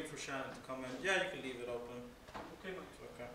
for Shannon to come in. Yeah, you can leave it open. Okay, man. It's okay.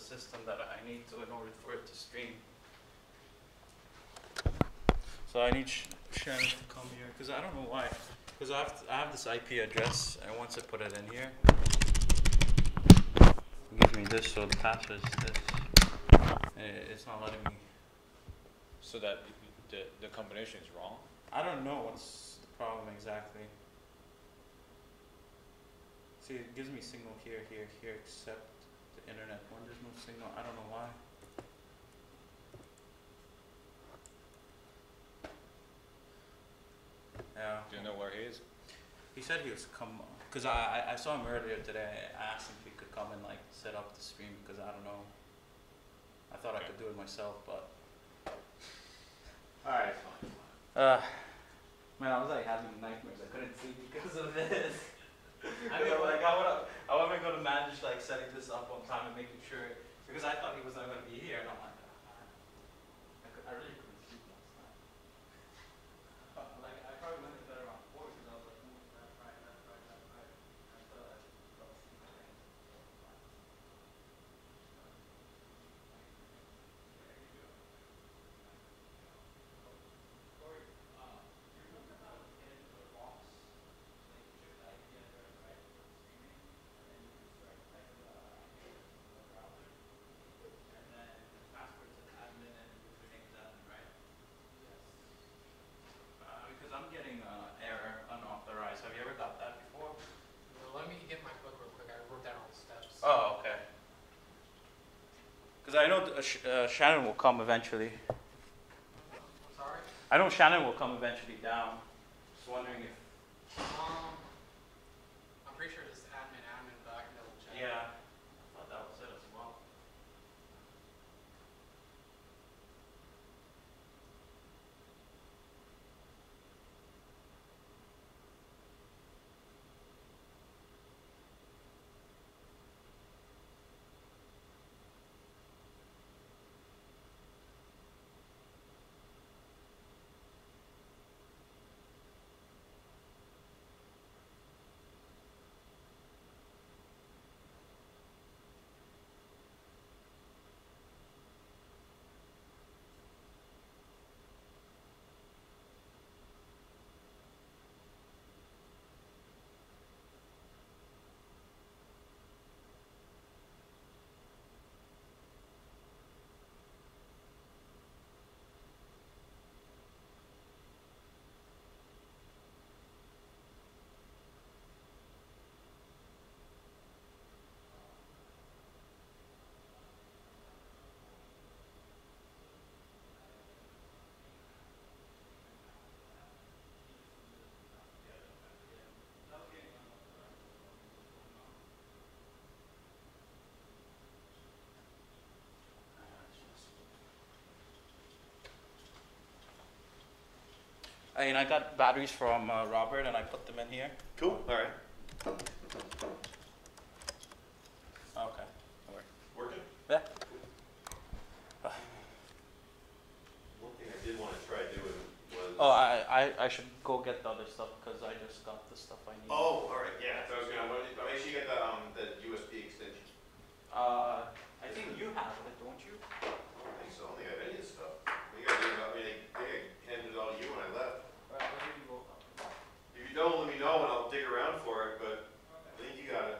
system that I need to in order for it to stream. So I need Shannon to come here because I don't know why. Because I have this IP address, and once I put it in here, it gives me this. So the password is this. It's not letting me. So that the combination is wrong? I don't know what's the problem exactly. See, it gives me signal here, except the internet one. There's no signal. I don't know why. Yeah. Do you know where he is? He said he was come, cause I saw him earlier today. I asked him if he could come and like set up the stream because I don't know. I thought I could do it myself, but. All right, fine. Man, I was like having nightmares. I couldn't sleep because of this. I mean, like, I wasn't gonna manage like setting this up on time and making sure because I thought he was not gonna be here, and I'm like, I really couldn't sleep last night. Like, I probably went to bed around 4 because I was like, left, right. Until I fell asleep again. Corey, do you remember how to get into the box? Like, you check the IP address, right, for the streaming, and then you can start typing the IP address into the browser, and then the password says admin and username is admin, right? Yes. Because I'm getting error unauthorized. Have you ever got that before? Well, let me get my book real quick. I wrote down all the steps. Oh, okay. Because I know Shannon will come eventually. I'm sorry? I know Shannon will come eventually down. Just wondering if. I'm pretty sure it's admin, but I can double check. Yeah. I thought that was it as well. And I got batteries from Robert, and I put them in here. Cool. All right. Okay. Working? Yeah. One thing I did want to try doing was. Oh, I should go get the other stuff because I just got the stuff I need. Oh, all right. Yeah. So I was gonna. Make sure you get the USB extension. I think you have it, don't you? I don't think so. I don't think I have any of this stuff. They handed it all to you when I left. Where did you go? If you don't, let me know and I'll dig around for it. But I think you got it.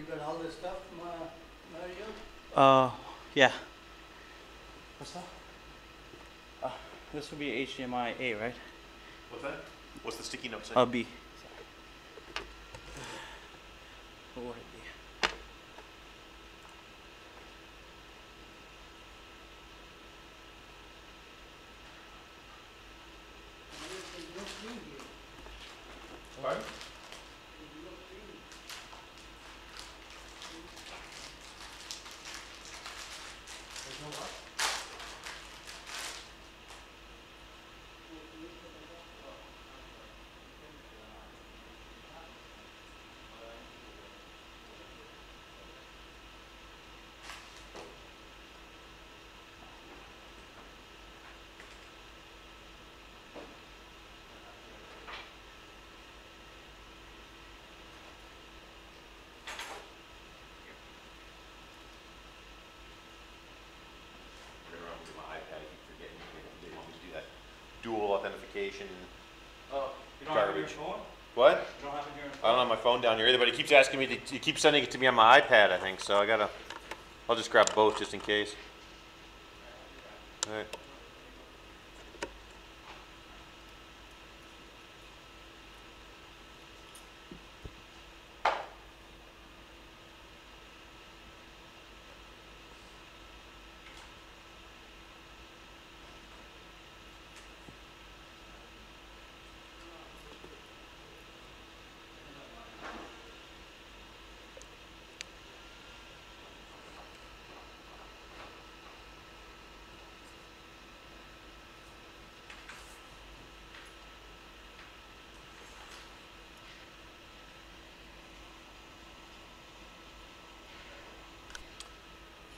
got all the stuff, Mario? Yeah. What's that? This would be HDMI A, right? What's that? What's the sticky note say? B. What would it be? There's no screen here. Pardon? There's no screen. There's no what? My iPad, I keep forgetting they want me to do that dual authentication. Oh, you don't have it on your Garbage. phone? What? You don't have it on your I don't have my phone down here either, but he keeps asking me to, he keeps sending it to me on my iPad, I think, so I'll just grab both just in case. Alright.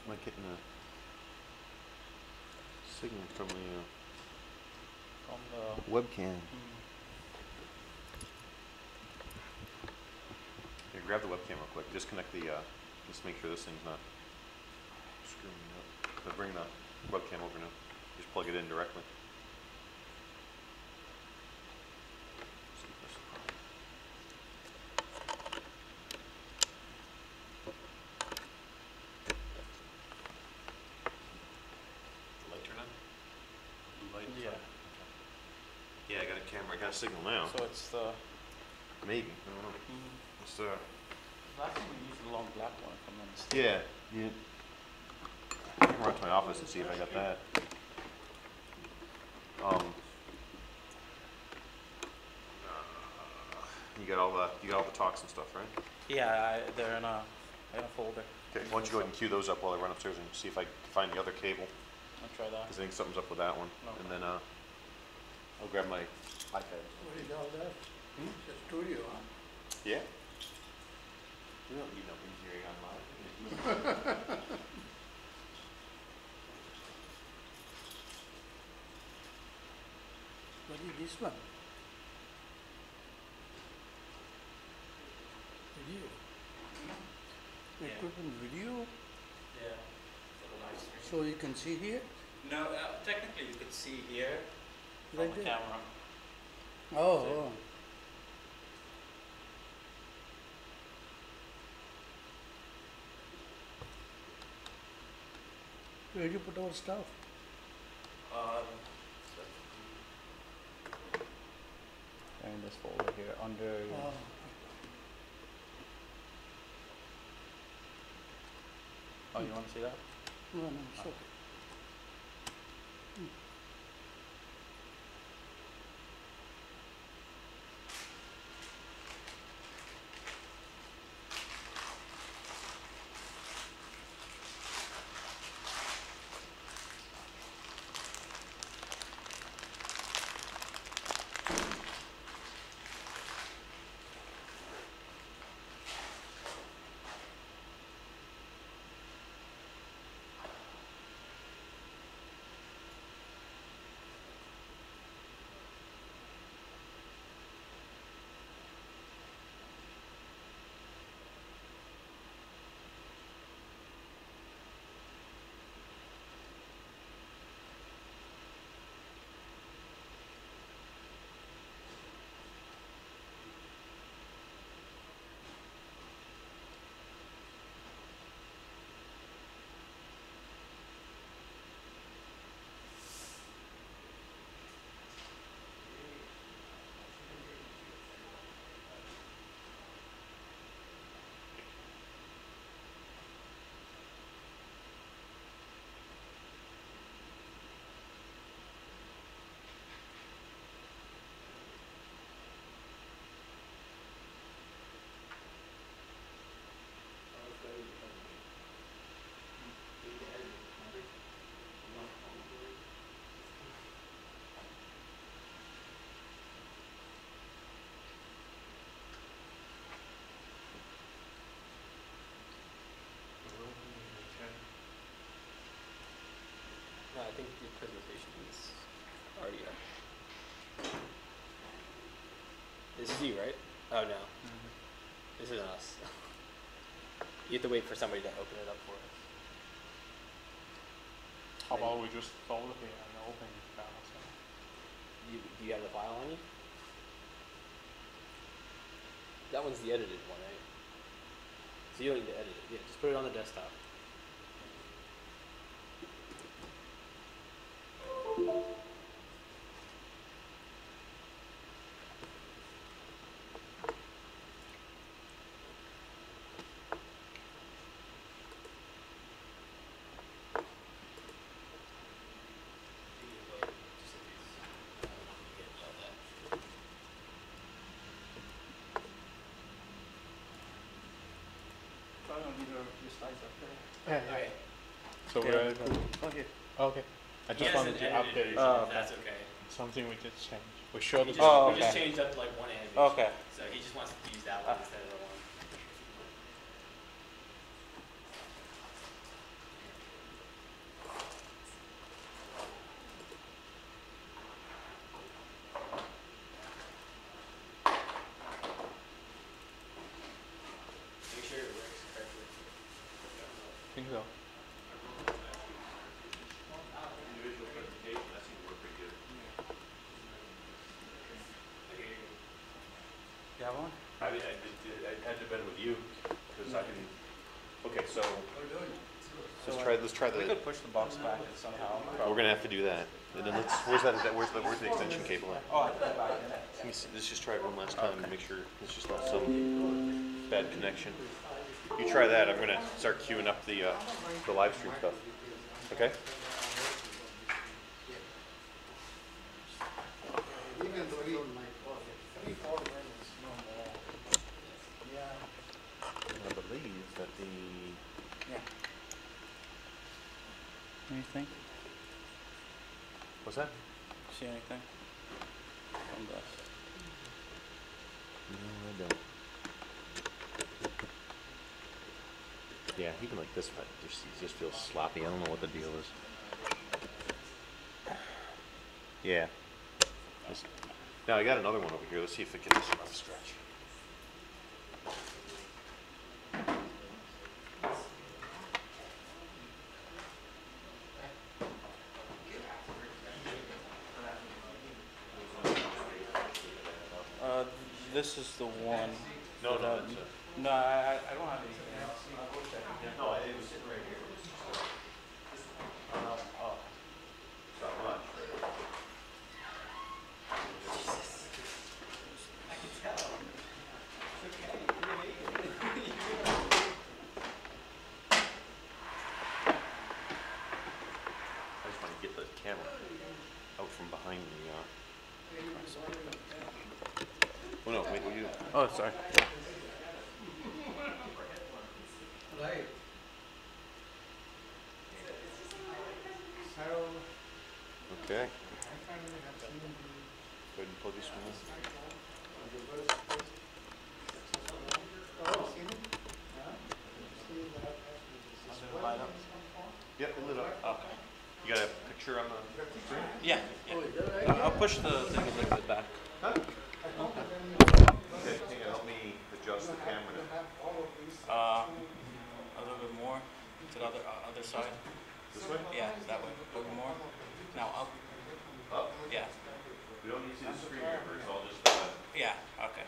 Am I getting a signal from the From the. webcam? Here, grab the webcam real quick. Disconnect the, just make sure this thing's not screwing me up. But bring the webcam over now. Just plug it in directly. See if this- The light turn on? Blue light? Yeah. Yeah, I got a camera. I got a signal now. So it's the. Maybe. I don't know. It's Last time we used the long black one from them. yeah. Yeah. I can run to my office and see if I got that. You got all the talks and stuff, right? Yeah, they're in a folder. Okay. Why don't you go ahead and cue those up while I run upstairs and see if I can find the other cable, I'll try that. because I think something's up with that one. No. And then I'll grab my iPad. What is all that? It's a studio, huh? Yeah. We don't need no engineering on live. What is this one? Video. It Yeah. put in video, Yeah. For the live stream. so you can see here? No, technically you could see here from Right the there. camera. Oh. Where do you put our stuff? Um, in this folder here under. Oh. Oh, you want to see that? No, it's okay. I think your presentation is already up. This is you, right? Oh no. This isn't us. You have to wait for somebody to open it up for us. How about we just follow here and open it by ourselves? Do you have the file on you? That one's the edited one, right? So you don't need to edit it. Yeah, just put it on the desktop. Alright. So Yeah. we're Okay. okay. I just wanted to update Oh, okay. That's okay. something we did change. We showed He the just, Oh, we just okay. changed up like one animation. Okay. So he just wants to use that one instead of the one. Make sure it works correctly. I think so. Individual presentation, that seems to work pretty good. Okay, you're good. You have one? I mean, I had to bet with you, because I can, okay, so, let's try We the, could push the box back somehow. we're gonna have to do that. And then let's, where's the extension cable at? Oh, I put it back in it. Let me see, let's just try it one last time to make sure it's just not some bad connection. You try that, I'm gonna start queuing up the live stream stuff, okay? I believe that Anything? what's that? See anything? From this? No, I don't. Yeah, even like this, but it just feels sloppy. I don't know what the deal is. Yeah. Now I got another one over here. Let's see if it can stretch. This is the one. No, that, no, that's it. No, I don't have anything else. No, it was sitting right here. Oh. Not much. I just want to get the camera out from behind the. Oh no! Wait, will you? Oh, sorry. Right. Okay. Go ahead and plug this one in. Yep, it lit up. Okay. You got a picture on the screen? Yeah. I'll push the thing a little bit back. Okay, can you help me adjust the camera? A little bit more to the other side. This way? Yeah, that way. A little bit more. Now up. Up? Yeah. We don't need to see the screen here, but it's all just, Yeah. Okay.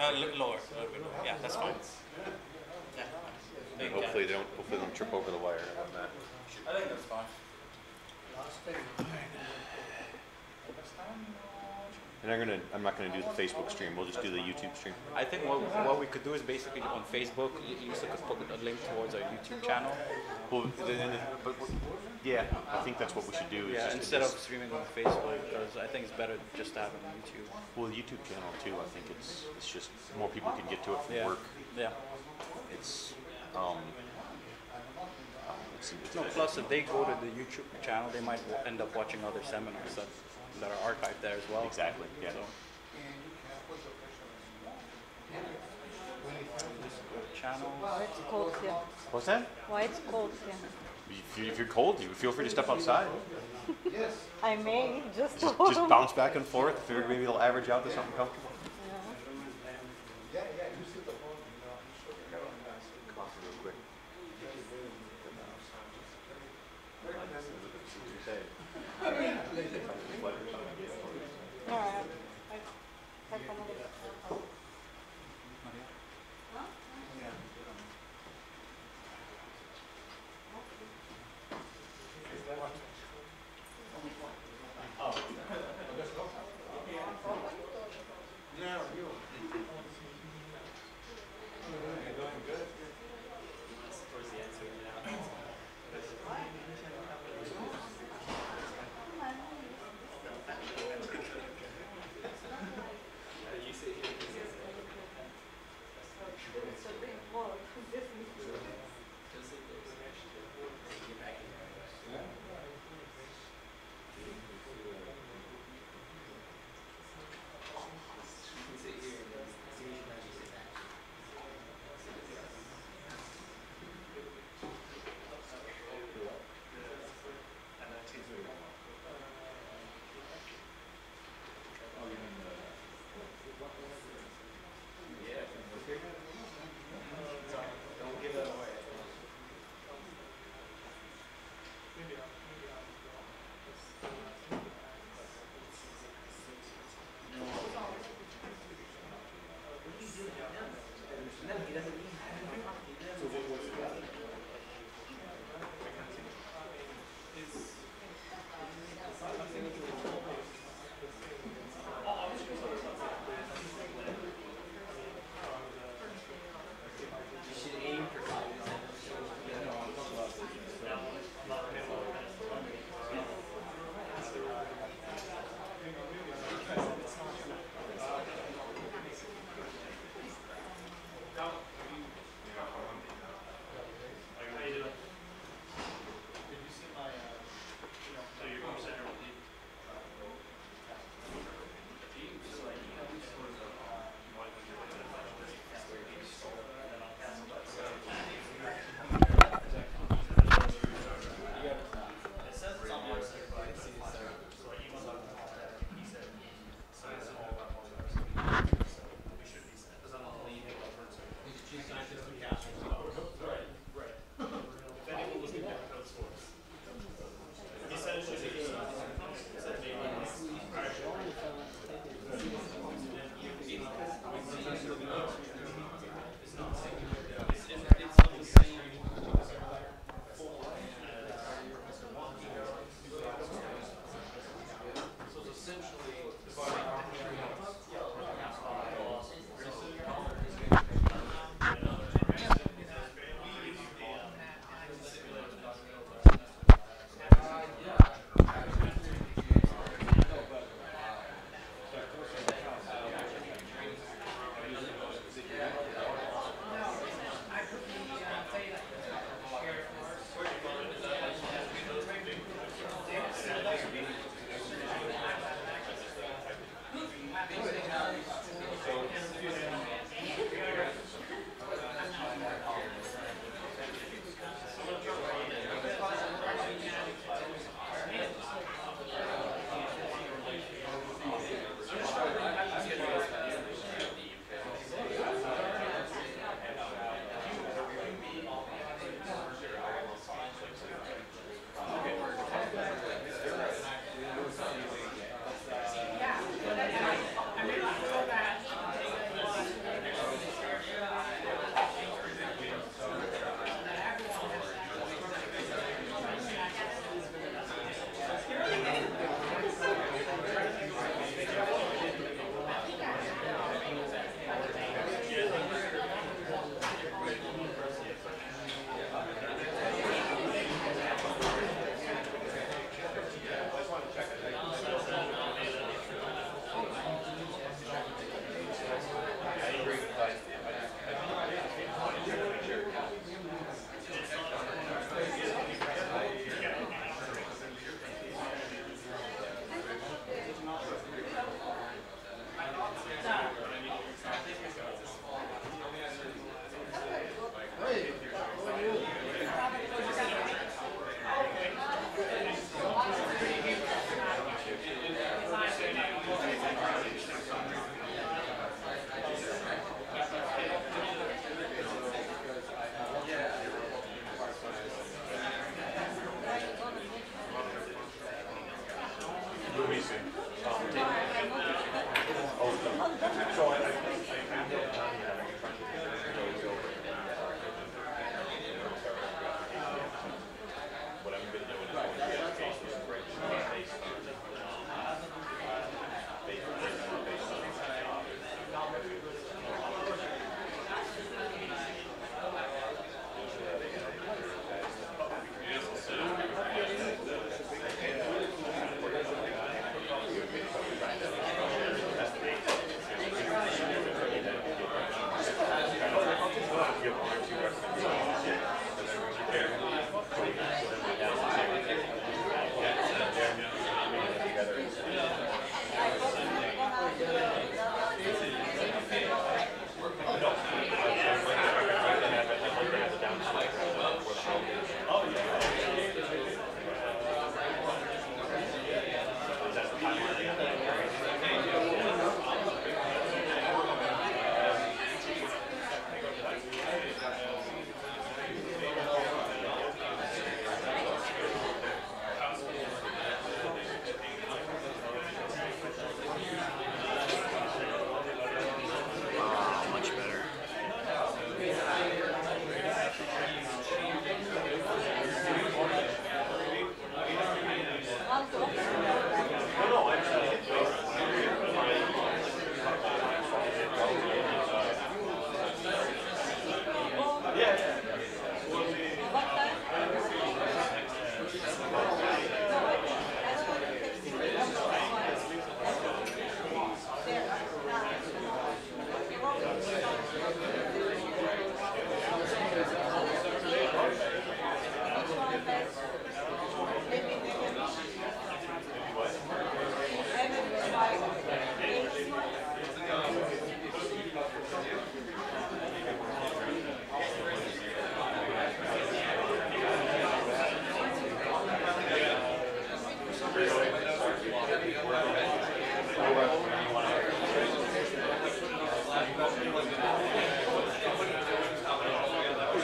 Lower. A little bit lower. Yeah, that's fine. Yeah. and hopefully they don't trip over the wire on that. I think that's fine. And I'm not gonna do the Facebook stream, we'll just do the YouTube stream. I think what we could do is basically on Facebook, you could put a link towards our YouTube channel. Well, yeah, I think that's what we should do. Is Yeah, just- instead of streaming on Facebook, because I think it's better just to have it on YouTube. Well, the YouTube channel too, I think it's just more people can get to it from Yeah. work. Yeah. It's, let's see. No, plus if they go to the YouTube channel, they might end up watching other seminars that are archived there as well. Exactly, yeah. So. channel. Why it's cold here? What's that? Why it's cold here? If you're cold, you feel free to step outside. I may just. Just bounce back and forth. Figure maybe it'll average out to something comfortable. Coffee real quick. All right.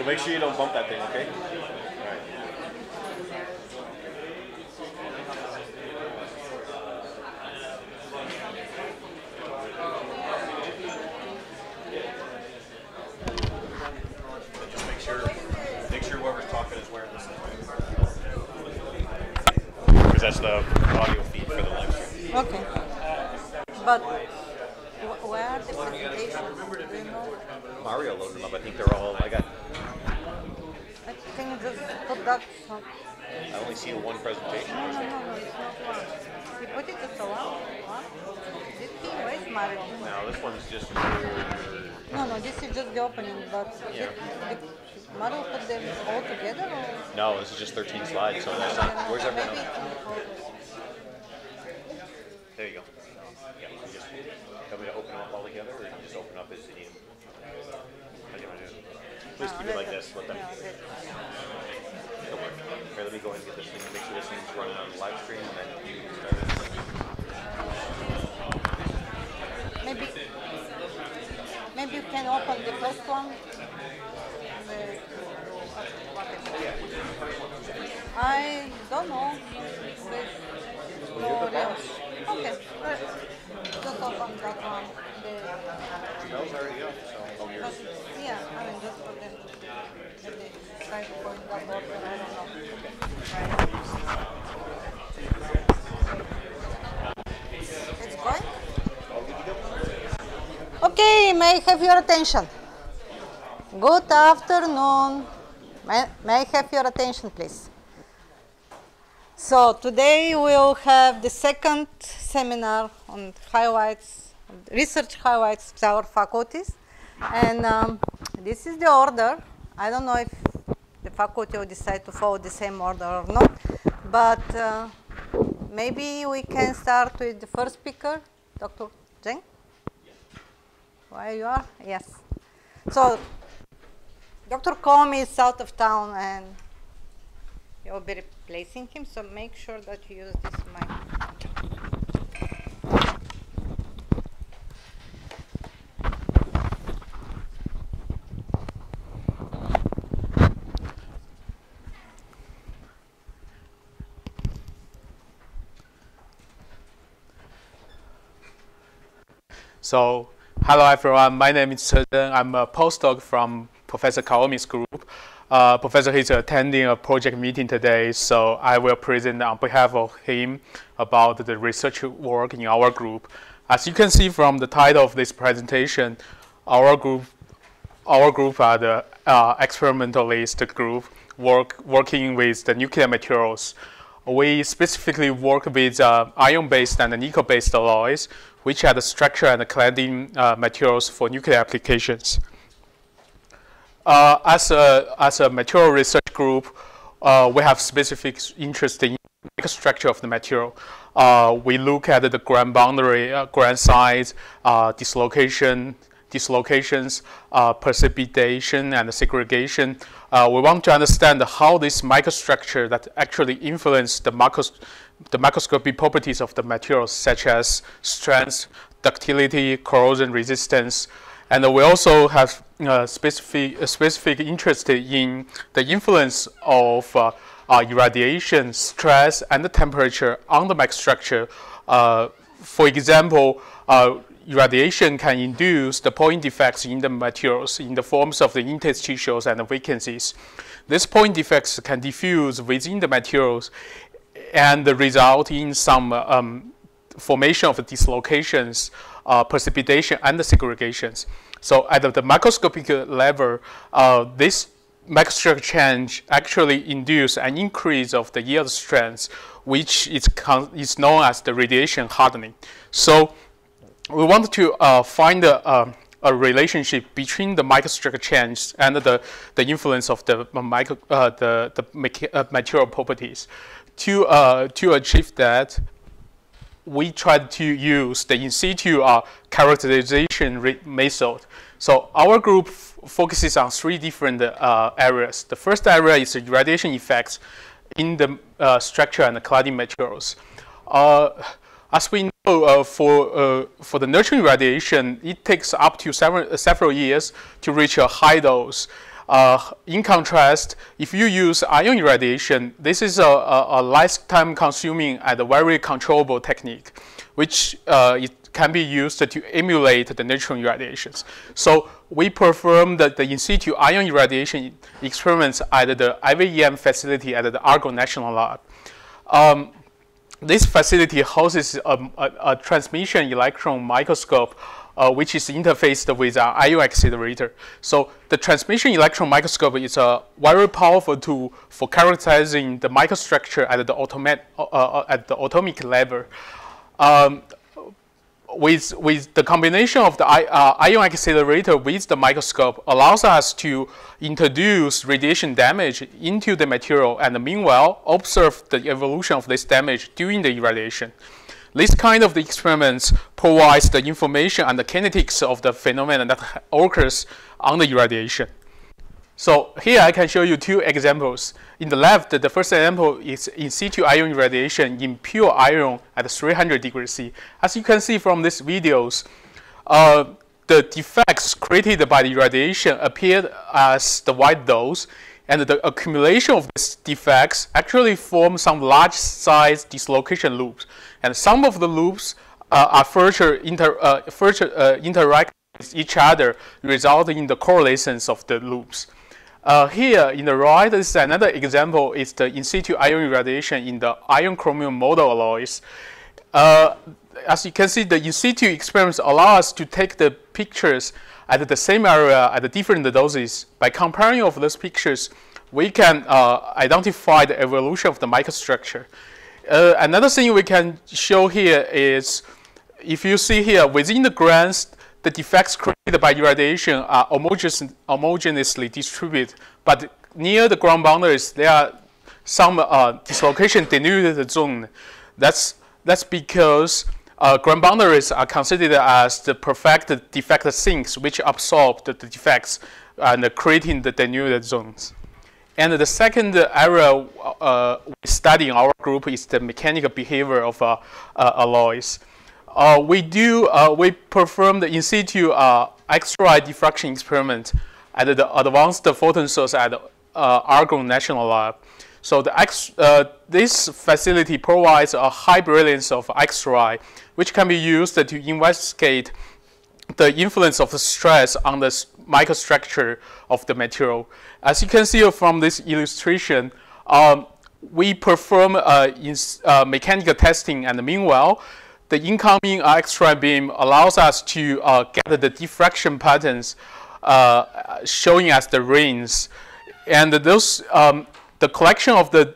make sure you don't bump that thing, okay? All right. Just make sure whoever's talking is wearing this thing. Because that's the audio feed for the live stream. Okay. But where are the presentations? Do you know? Mario loaded them up. I think they're all. Can you just put that? I only see one presentation. No, it's not one. You put it as a one? Did he? Where is Mario? No, this one's just. No, this is just the opening, but Yeah. did Mario put them all together or? No, this is just 13 slides, so that's not. Where's everyone Maybe else? it's in the photos. There you go. Yeah, you just tell me to open them up all together, or you just open up as you need them. How do you want to do it? Please keep it like this. Let them. Don't worry. Here, let me go ahead and get this thing. Make sure this thing's running on the live stream, and then you can start it. Maybe you can open the first one. I don't know. No, okay. Just open that one. Bell's already up, so. Oh, yours. Yeah, I mean just for them to see. Maybe try to point that order. I don't know. It's going? Okay, may I have your attention? Good afternoon. May I have your attention, please? So today we'll have the second seminar on highlights, research highlights of our faculties. And this is the order. I don't know if the faculty will decide to follow the same order or not, but maybe we can start with the first speaker, Dr. Zheng. Where you are? Yes. So Dr. Kohm is out of town and you'll be replacing him, so make sure that you use this mic. So, hello everyone. My name is Che Zheng. I'm a postdoc from Professor Kaomi's group. Professor is attending a project meeting today, so I will present on behalf of him about the research work in our group. As you can see from the title of this presentation, our group are the experimentalist group working with the nuclear materials. We specifically work with iron-based and nickel-based alloys, which are the structure and the cladding materials for nuclear applications. As a material research group, we have specific interest in the microstructure of the material. We look at the grain boundary, grain size, dislocations, precipitation, and segregation. We want to understand how this microstructure that actually influence the macroscopic properties of the materials, such as strength, ductility, corrosion resistance. And we also have specific interest in the influence of irradiation, stress, and the temperature on the microstructure. For example, irradiation can induce the point defects in the materials in the forms of the interstitials and the vacancies. These point defects can diffuse within the materials and result in some formation of dislocations, precipitation, and the segregations. So at the microscopic level, this microstructure change actually induces an increase of the yield strength, which is known as the radiation hardening. So we want to find a relationship between the microstructure change and the influence of the material properties. To achieve that, we tried to use the in situ characterization method. So our group focuses on three different areas. The first area is the irradiation effects in the structure and the cladding materials. As we know, for the nurturing radiation, it takes up to several years to reach a high dose. In contrast, if you use ion irradiation, this is a less time consuming and a very controllable technique, which it can be used to emulate the neutron irradiations. So we performed the in situ ion irradiation experiments at the IVEM facility at the Argonne National Lab. This facility houses a transmission electron microscope which is interfaced with an ion accelerator. So the transmission electron microscope is a very powerful tool for characterizing the microstructure at the atomic level. With the combination of the ion accelerator with the microscope allows us to introduce radiation damage into the material and meanwhile observe the evolution of this damage during the irradiation. This kind of experiments provides the information and the kinetics of the phenomenon that occurs on the irradiation. So here I can show you two examples. In the left, the first example is in situ ion irradiation in pure iron at 300 degrees C. As you can see from these videos, the defects created by the irradiation appeared as the white dots, and the accumulation of these defects actually form some large-size dislocation loops. And some of the loops are further interact with each other, resulting in the correlations of the loops. Here in the right, this is another example. Is the in situ ion irradiation in the iron chromium model alloys. As you can see, the in situ experiments allow us to take the pictures at the same area at the different doses. By comparing of those pictures, we can identify the evolution of the microstructure. Another thing we can show here is, if you see here, within the grains, the defects created by irradiation are homogeneously distributed, but near the ground boundaries, there are some dislocation denuded zone. That's because ground boundaries are considered as the perfect defect sinks, which absorb the defects and creating the denuded zones. And the second area we study in our group is the mechanical behavior of alloys. We perform the in situ X-ray diffraction experiment at the advanced photon source at Argonne National Lab. So this facility provides a high brilliance of X-ray, which can be used to investigate the influence of the stress on the microstructure of the material. As you can see from this illustration, we perform mechanical testing, and meanwhile, the incoming X-ray beam allows us to get the diffraction patterns showing us the rings, and those the collection of the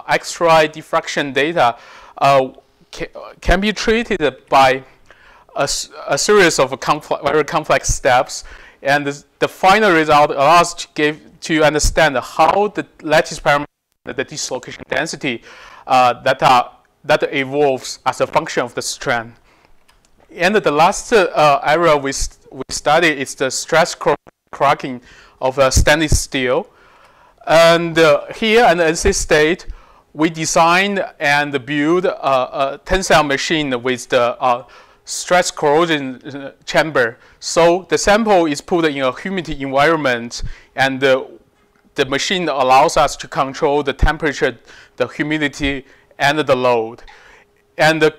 X-ray diffraction data can be treated by a series of very complex steps, and the final result allows us to understand how the lattice parameter, the dislocation density, that evolves as a function of the strand. And the last area we study is the stress cracking of stainless steel. And here in NC State, we designed and built a tensile machine with the stress corrosion chamber. So the sample is put in a humidity environment, and the machine allows us to control the temperature, the humidity, and the load. And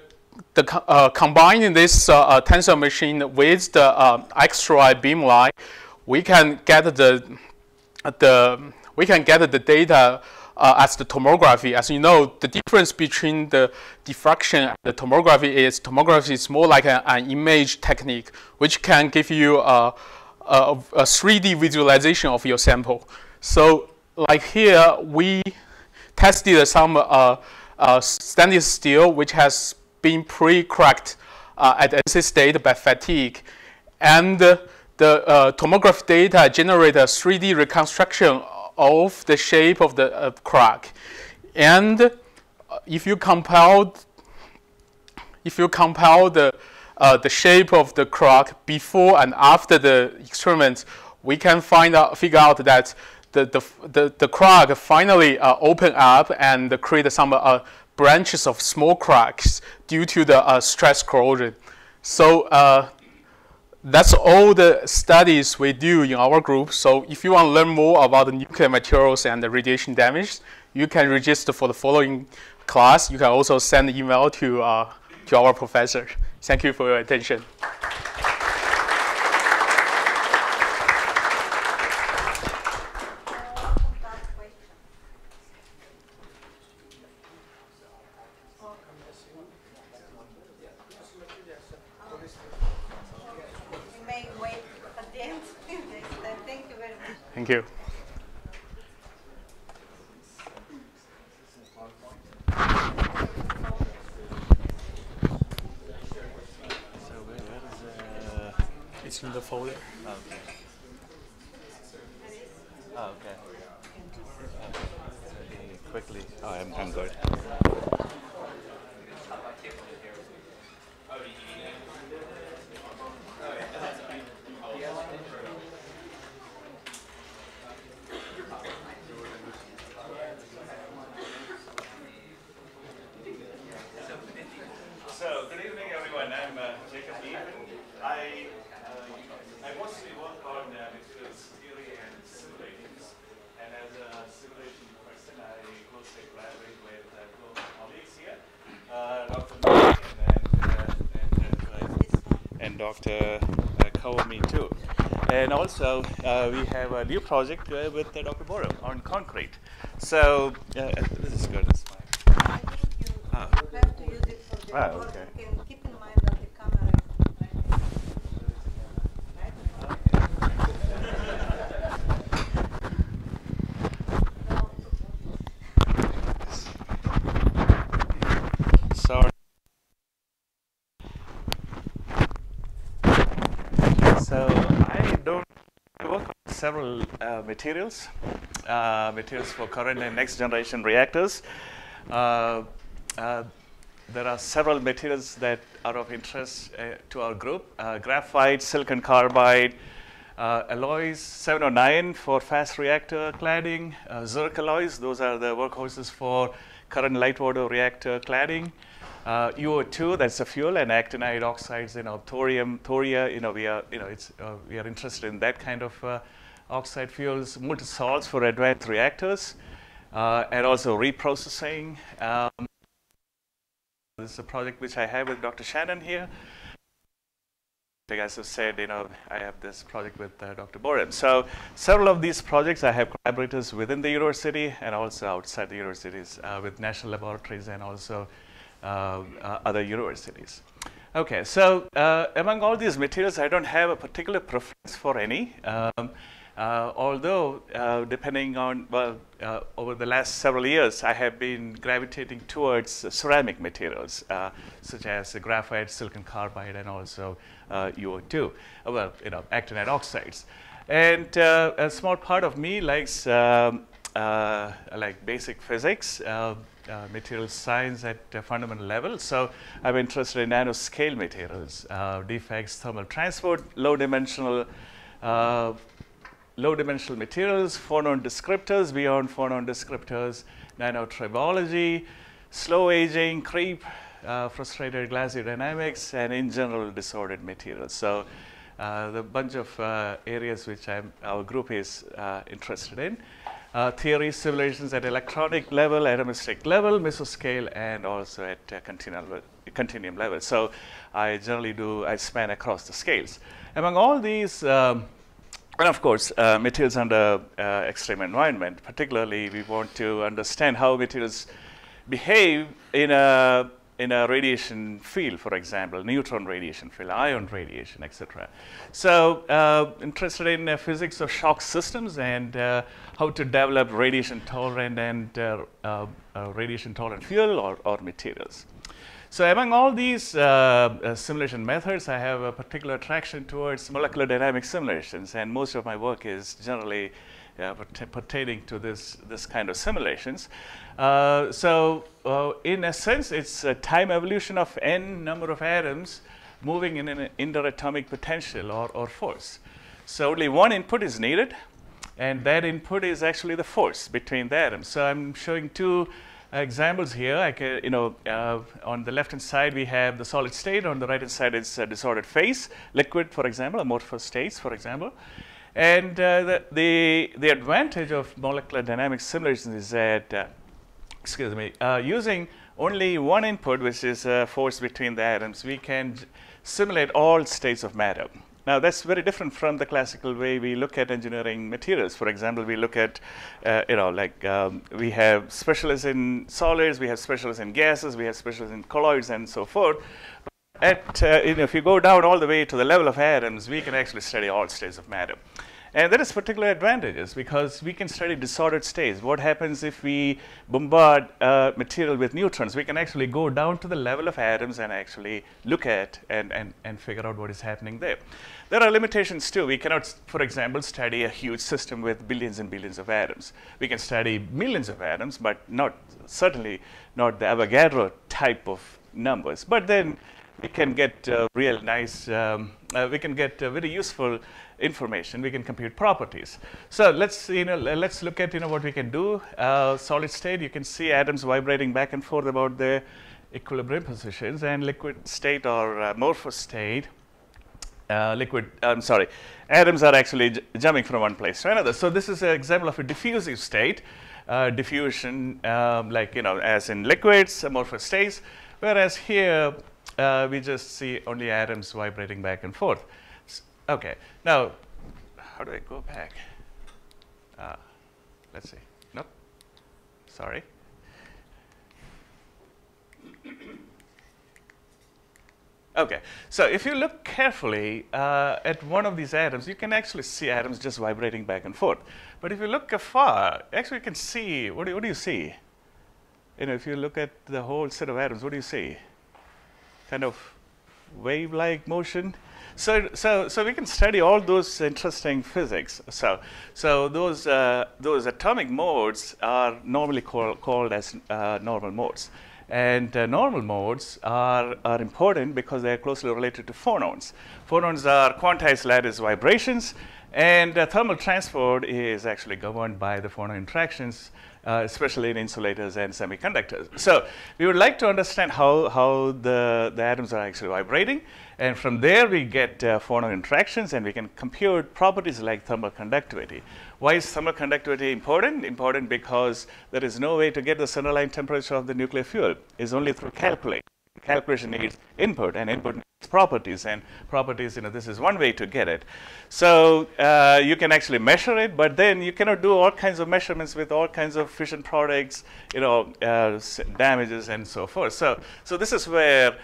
combining this tensile machine with the X-ray beamline, we can get the data as the tomography. As you know, the difference between the diffraction and the tomography is more like an image technique, which can give you a 3D visualization of your sample. So, like here, we tested some stainless steel which has been pre-cracked at NC State by fatigue, and the tomograph data generate a 3D reconstruction of the shape of the crack. And if you compile the shape of the crack before and after the experiment, we can figure out that the crack finally open up and create some branches of small cracks due to the stress corrosion. So that's all the studies we do in our group. So if you want to learn more about the nuclear materials and the radiation damage, you can register for the following class. You can also send an email to our professor. Thank you for your attention. We may wait at the end next time. Thank you very much. Thank you. It's in the folder. Okay. Oh, okay. Quickly. Oh, I'm good. So, good evening, everyone. I'm Jacob Lee. I mostly work on materials theory and simulations. And as a simulation person, I closely collaborate with two colleagues here, Dr. and Dr. Kawami too. And also, we have a new project with Dr. Borum on concrete. So, this is good. That's fine. I think you have to use it for the record. Okay. You can keep in mind that the camera is Sorry. So I work on several materials for current and next generation reactors. There are several materials that are of interest to our group: graphite, silicon carbide, alloys 709 for fast reactor cladding, Zirc alloys, those are the workhorses for current light water reactor cladding. UO2, that's the fuel, and actinide oxides, thorium, thoria. We are interested in that kind of oxide fuels. Molten salts for advanced reactors, and also reprocessing. This is a project which I have with Dr. Shannon here. Like I said, I have this project with Dr. Borum. So several of these projects, I have collaborators within the university and also outside the universities with national laboratories and also other universities. Okay, so among all these materials, I don't have a particular preference for any. Although, depending on, over the last several years, I have been gravitating towards ceramic materials, such as graphite, silicon carbide, and also UO2, actinide oxides. And a small part of me likes like basic physics, material science at a fundamental level. So I'm interested in nanoscale materials, defects, thermal transport, low-dimensional materials, phonon descriptors, beyond phonon descriptors, nanotribology, slow aging, creep, frustrated glacier dynamics, and in general disordered materials. So the bunch of areas which our group is interested in. Theory, simulations at electronic level, atomistic level, mesoscale, and also at continuum level. So I generally I span across the scales. Among all these, and of course, materials under extreme environment, particularly we want to understand how materials behave in a radiation field, for example, neutron radiation field, ion radiation, etc. So interested in physics of shock systems and how to develop radiation tolerant and radiation tolerant fuel or materials. So among all these simulation methods, I have a particular attraction towards molecular dynamic simulations, and most of my work is generally pertaining to this kind of simulations. In a sense, it's a time evolution of n number of atoms moving in an interatomic potential or force. So only one input is needed, and that input is actually the force between the atoms. So I'm showing two examples here. I can, on the left-hand side we have the solid state. On the right-hand side is disordered phase, liquid, for example, amorphous states, for example. And the advantage of molecular dynamics simulations is that, using only one input, which is a force between the atoms, we can simulate all states of matter. Now, that's very different from the classical way we look at engineering materials. For example, we look at, we have specialists in solids, we have specialists in gases, we have specialists in colloids, and so forth. If you go down all the way to the level of atoms, we can actually study all states of matter. And that is particular advantages because we can study disordered states. What happens if we bombard material with neutrons? We can actually go down to the level of atoms and actually look at and figure out what is happening there. There are limitations too. We cannot, for example, study a huge system with billions and billions of atoms. We can study millions of atoms, but certainly not the Avogadro type of numbers. But then we can get real nice, we can get very useful information. We can compute properties. So let's look at what we can do. Solid state, you can see atoms vibrating back and forth about their equilibrium positions, and liquid state or amorphous state. Atoms are actually jumping from one place to another. So this is an example of a diffusive state, diffusion, as in liquids, amorphous states. Whereas here we just see only atoms vibrating back and forth. Okay, now how do I go back? Let's see. Nope. Sorry. Okay, so if you look carefully at one of these atoms, you can actually see atoms just vibrating back and forth. But if you look afar, actually you can see, what do you see? If you look at the whole set of atoms, what do you see? Kind of wave-like motion. So we can study all those interesting physics. So those atomic modes are normally called as normal modes. And normal modes are important because they are closely related to phonons. Phonons are quantized lattice vibrations, and thermal transport is actually governed by the phonon interactions, especially in insulators and semiconductors. So we would like to understand how the atoms are actually vibrating. And from there, we get phonon interactions, and we can compute properties like thermal conductivity. Why is thermal conductivity important? Important because there is no way to get the centerline temperature of the nuclear fuel. It's only through calculation. Calculation needs input, and input needs properties. And properties, this is one way to get it. So you can actually measure it, but then you cannot do all kinds of measurements with all kinds of fission products, damages, and so forth. So this is where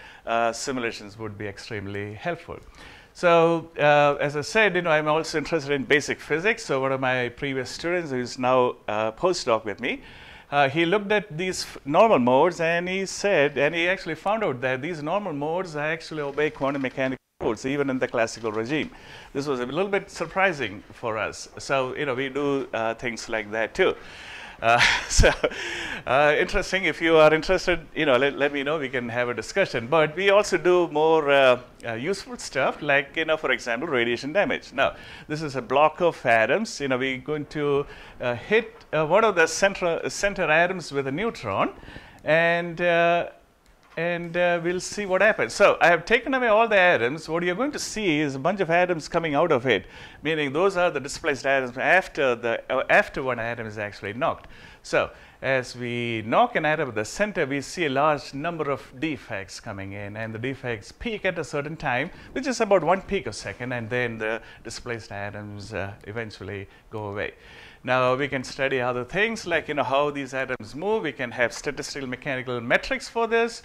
simulations would be extremely helpful. So as I said, I'm also interested in basic physics. So one of my previous students, who is now a postdoc with me, he looked at these normal modes, and he actually found out that these normal modes actually obey quantum mechanical rules, even in the classical regime. This was a little bit surprising for us. So we do things like that too. Interesting. If you are interested, let me know. We can have a discussion. But we also do more useful stuff, like for example, radiation damage. Now, this is a block of atoms. We're going to hit one of the center atoms with a neutron, and we'll see what happens. So I have taken away all the atoms. What you're going to see is a bunch of atoms coming out of it, meaning those are the displaced atoms after one atom is actually knocked. So as we knock an atom at the center, we see a large number of defects coming in, and the defects peak at a certain time, which is about 1 picosecond, and then the displaced atoms eventually go away. Now we can study other things like how these atoms move. We can have statistical mechanical metrics for this,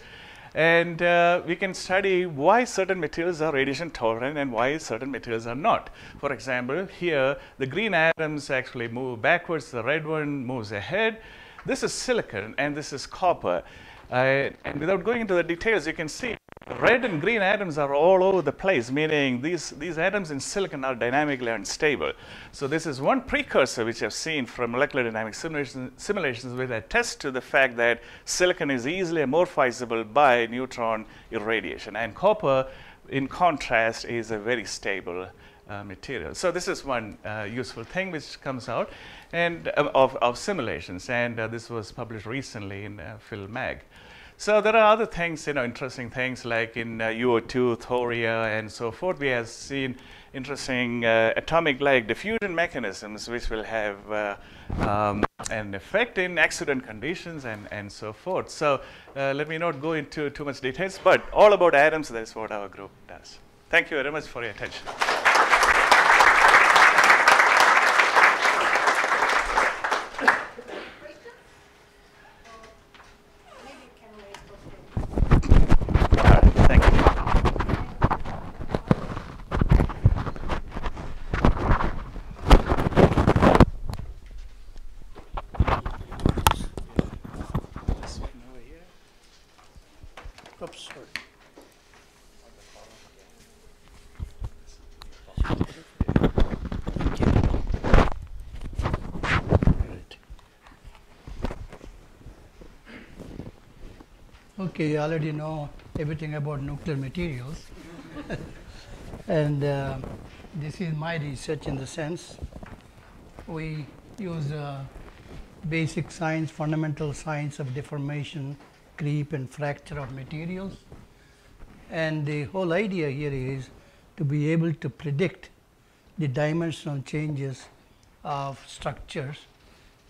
and we can study why certain materials are radiation tolerant and why certain materials are not. For example, here the green atoms actually move backwards, the red one moves ahead. This is silicon and this is copper. And without going into the details, you can see red and green atoms are all over the place, meaning these atoms in silicon are dynamically unstable. So this is one precursor which I've seen from molecular dynamics simulations which attest to the fact that silicon is easily amorphizable by neutron irradiation. And copper, in contrast, is a very stable material. So this is one useful thing which comes out, and of simulations, and this was published recently in Phil Mag. So there are other things, interesting things like in UO2, thoria, and so forth. We have seen interesting atomic-like diffusion mechanisms which will have an effect in accident conditions and so forth. So let me not go into too much details, but all about atoms, that's what our group does. Thank you very much for your attention. Thank you. Oops, sorry. Okay, you already know everything about nuclear materials. And this is my research in the sense we use basic science, fundamental science of deformation, creep and fracture of materials. And the whole idea here is to be able to predict the dimensional changes of structures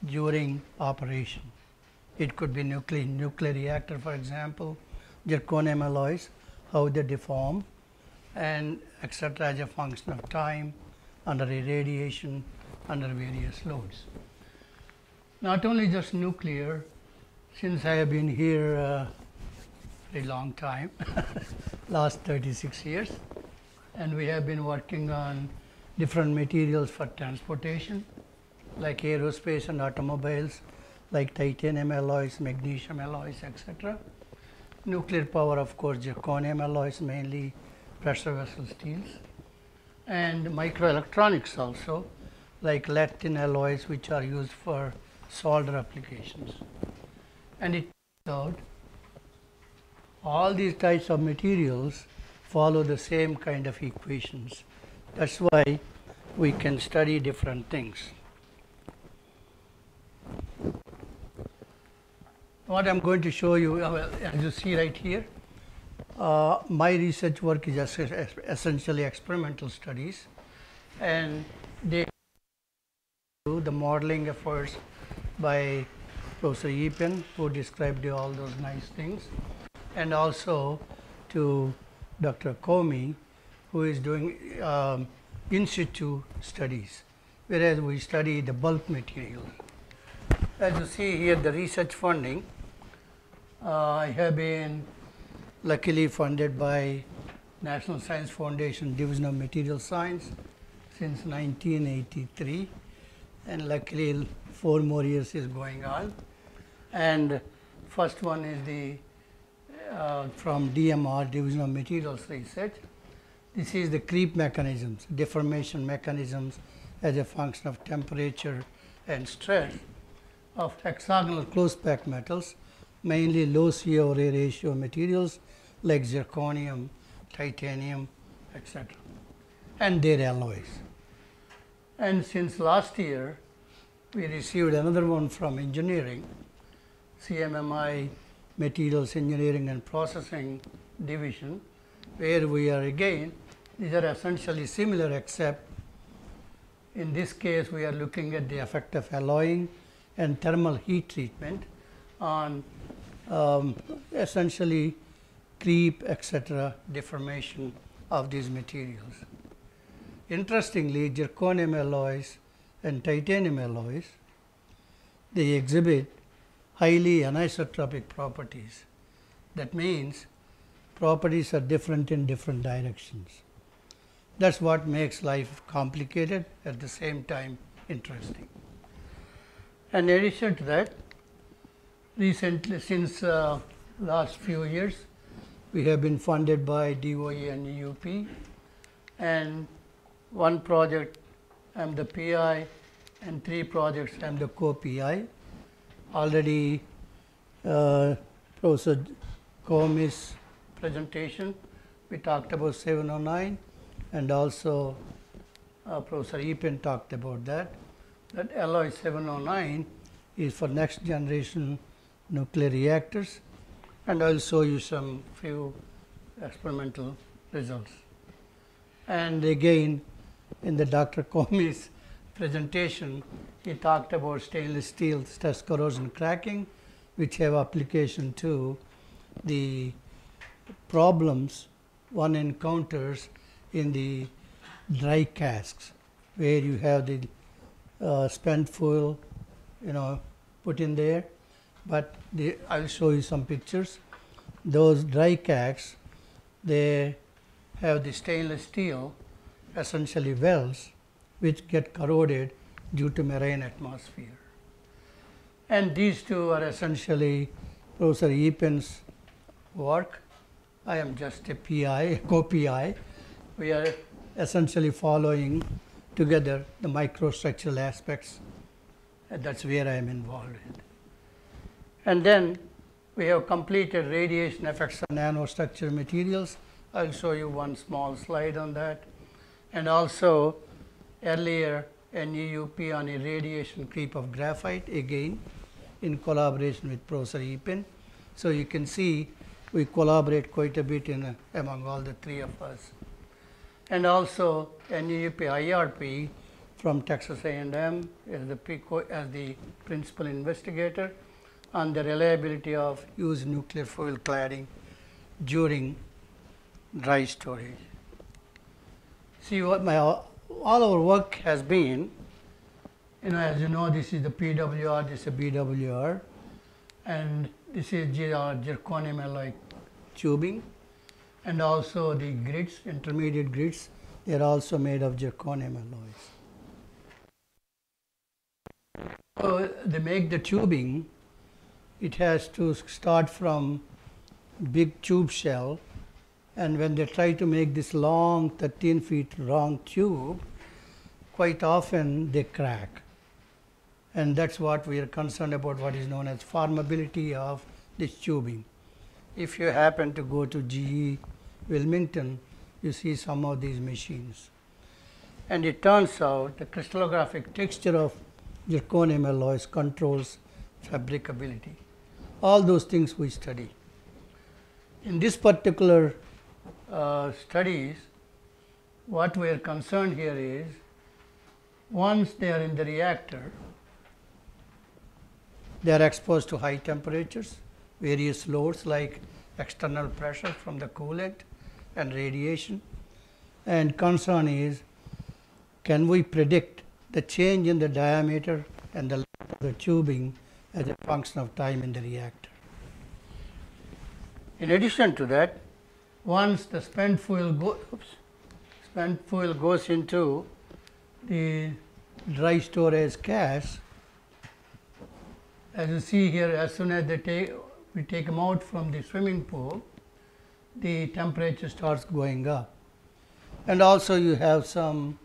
during operation. It could be nuclear reactor, for example, zirconium alloys, how they deform, and etc. as a function of time, under irradiation, under various loads. Not only just nuclear, since I have been here a long time, last 36 years, and we have been working on different materials for transportation, like aerospace and automobiles, like titanium alloys, magnesium alloys, etc. Nuclear power, of course, zirconium alloys, mainly pressure vessel steels, and microelectronics also, like lead-tin alloys, which are used for solder applications. And it turns out all these types of materials follow the same kind of equations. That's why we can study different things. What I'm going to show you, as you see right here, my research work is essentially experimental studies, and they do the modeling efforts by Professor Epen, who described all those nice things, and also to Dr. Comey, who is doing in situ studies, whereas we study the bulk materials. As you see here, the research funding, I have been luckily funded by National Science Foundation Division of Material Science since 1983, and luckily 4 more years is going on. And first one is the from DMR, Division of Materials Research. This is the creep mechanisms, deformation mechanisms as a function of temperature and stress of hexagonal close packed metals, mainly low COA ratio materials like zirconium, titanium, etc., and their alloys. And since last year, we received another one from engineering, CMMI Materials Engineering and Processing Division, where we are again, these are essentially similar, except in this case we are looking at the effect of alloying and thermal heat treatment on essentially creep, etc., deformation of these materials. Interestingly, zirconium alloys and titanium alloys, they exhibit highly anisotropic properties. That means properties are different in different directions. That's what makes life complicated, at the same time interesting. And in addition to that, recently, since last few years, we have been funded by DOE and EUP, and one project I am the PI, and 3 projects I am the co-PI. Already Professor Comey's presentation, we talked about 709, and also Professor Epen talked about that. That alloy 709 is for next generation nuclear reactors, and I will show you some few experimental results. And again, in the Dr. Comey's presentation, he talked about stainless steel stress corrosion cracking, which have application to the problems one encounters in the dry casks, where you have the spent fuel, put in there. But I will show you some pictures. Those dry casks, they have the stainless steel, essentially wells, which get corroded due to marine atmosphere. And these two are essentially Professor Epen's work. I am just a PI, a co-PI. We are essentially following together the microstructural aspects, and that's where I am involved in. And then we have completed radiation effects on nanostructured materials. I'll show you one small slide on that. And also earlier NEUP on irradiation creep of graphite, again in collaboration with Professor Epen. So you can see we collaborate quite a bit among all the three of us. And also NEUP IRP from Texas A&M as the principal investigator on the reliability of used nuclear fuel cladding during dry storage. See, what all our work has been, as you know, this is the PWR, this is a BWR, and this is our zirconium alloy tubing, and also the grids, intermediate grids, they are also made of zirconium alloys. So they make the tubing, it has to start from big tube shell, and when they try to make this long 13 feet long tube, quite often they crack. And that's what we are concerned about, what is known as formability of this tubing. If you happen to go to GE Wilmington, you see some of these machines. And it turns out the crystallographic texture of zirconium alloys controls fabricability. All those things we study. In this particular studies, what we are concerned here is, once they are in the reactor, they are exposed to high temperatures, various loads like external pressure from the coolant and radiation. And concern is, can we predict the change in the diameter and the length of the tubing as a function of time in the reactor? In addition to that, once the spent fuel goes into the dry storage cask, as you see here, as soon as we take them out from the swimming pool, the temperature starts going up. And also you have some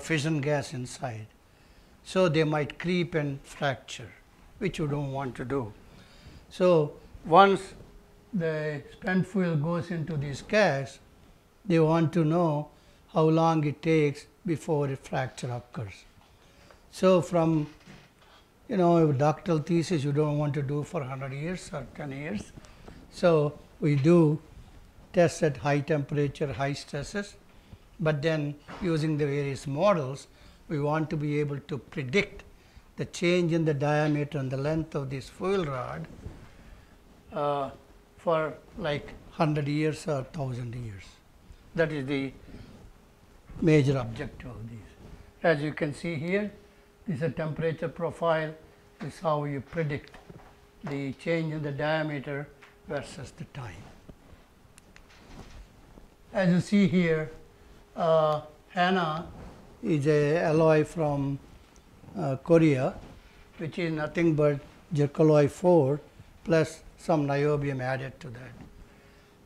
fission gas inside. So they might creep and fracture, which you don't want to do. So once the spent fuel goes into these casks, they want to know how long it takes before a fracture occurs. So from a doctoral thesis you don't want to do for 100 years or 10 years. So we do tests at high temperature, high stresses, but then using the various models, we want to be able to predict the change in the diameter and the length of this fuel rod for like 100 years or 1,000 years. That is the major objective of these. As you can see here, this is a temperature profile. This is how you predict the change in the diameter versus the time. As you see here, HANA is an alloy from Korea, which is nothing but zircaloy 4 plus some niobium added to that.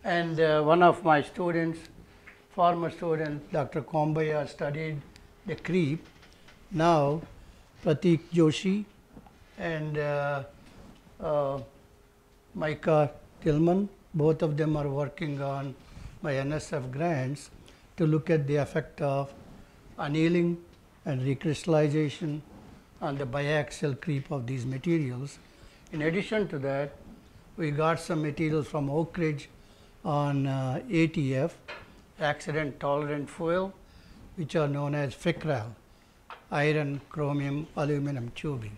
And one of my students, former student, Dr. Kombaya, studied the creep. Now Pratik Joshi and Micah Tillman, both of them are working on my NSF grants to look at the effect of annealing and recrystallization on the biaxial creep of these materials. In addition to that, we got some materials from Oak Ridge on ATF, accident tolerant foil, which are known as FICRAL, iron, chromium, aluminum tubing.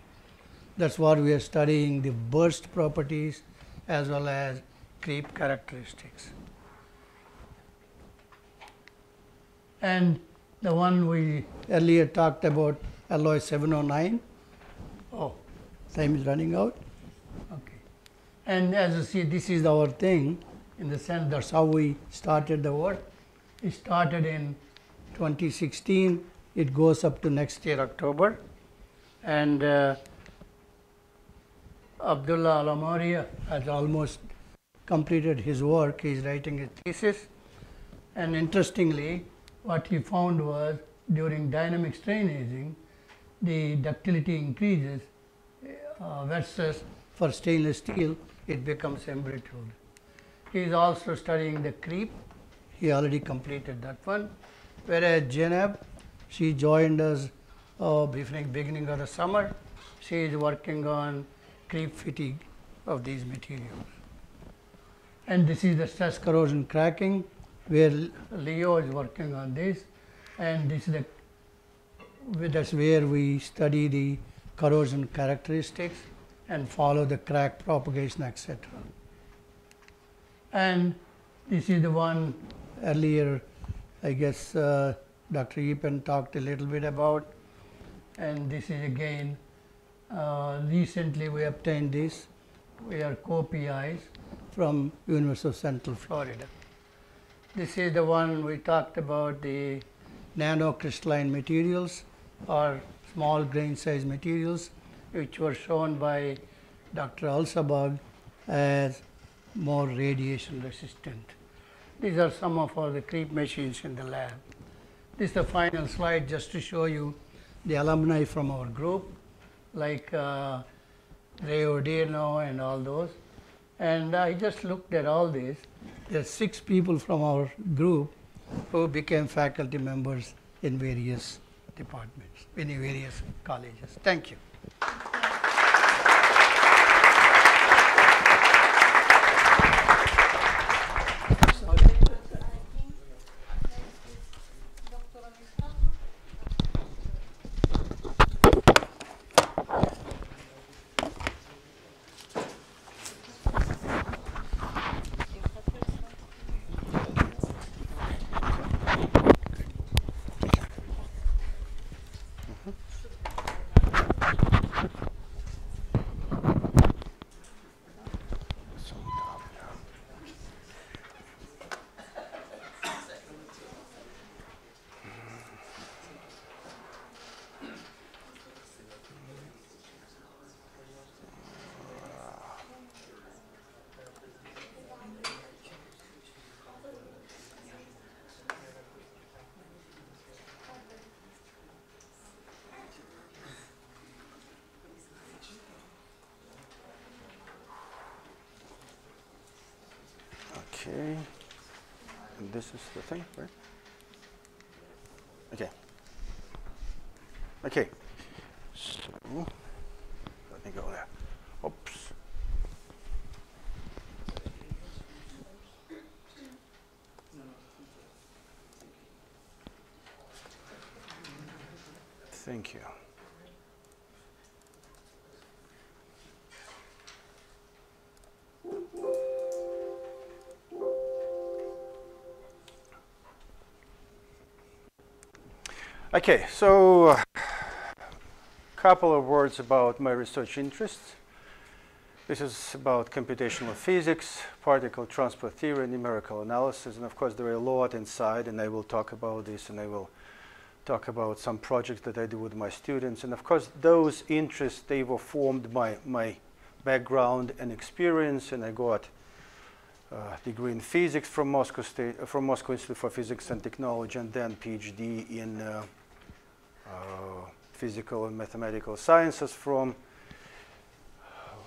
That's what we are studying, the burst properties as well as creep characteristics. And the one we earlier talked about, alloy 709. Oh, time is running out. Okay. And as you see, this is our thing, in the sense that's how we started the work. It started in 2016. It goes up to next year, October. And Abdullah Alamoria has almost completed his work. He is writing a thesis. And interestingly, what he found was during dynamic strain aging, the ductility increases versus for stainless steel, it becomes embrittled. He is also studying the creep. He already completed that one. Whereas Janab, she joined us beginning of the summer. She is working on creep fatigue of these materials. And this is the stress corrosion cracking, where Leo is working on this, and this is that's where we study the corrosion characteristics and follow the crack propagation, etc. And this is the one earlier, I guess Dr. Epen talked a little bit about, and this is again, recently we obtained this. We are co-PIs from University of Central Florida. This is the one we talked about, the nanocrystalline materials or small grain size materials, which were shown by Dr. Al-Sabag as more radiation resistant. These are some of the creep machines in the lab. This is the final slide just to show you the alumni from our group, like Ray Odierno and all those. And I just looked at all this. There are 6 people from our group who became faculty members in various departments, in various colleges. Thank you. Okay, and this is the thing, right? Okay. Okay, so let me go there. Oops. Thank you. Okay, so a couple of words about my research interests. This is about computational physics, particle transport theory, numerical analysis, and of course there are a lot inside, and I will talk about this, and I will talk about some projects that I do with my students. And of course those interests, they were formed by my background and experience, and I got a degree in physics from Moscow Institute for Physics and Technology, and then PhD in physical and mathematical sciences from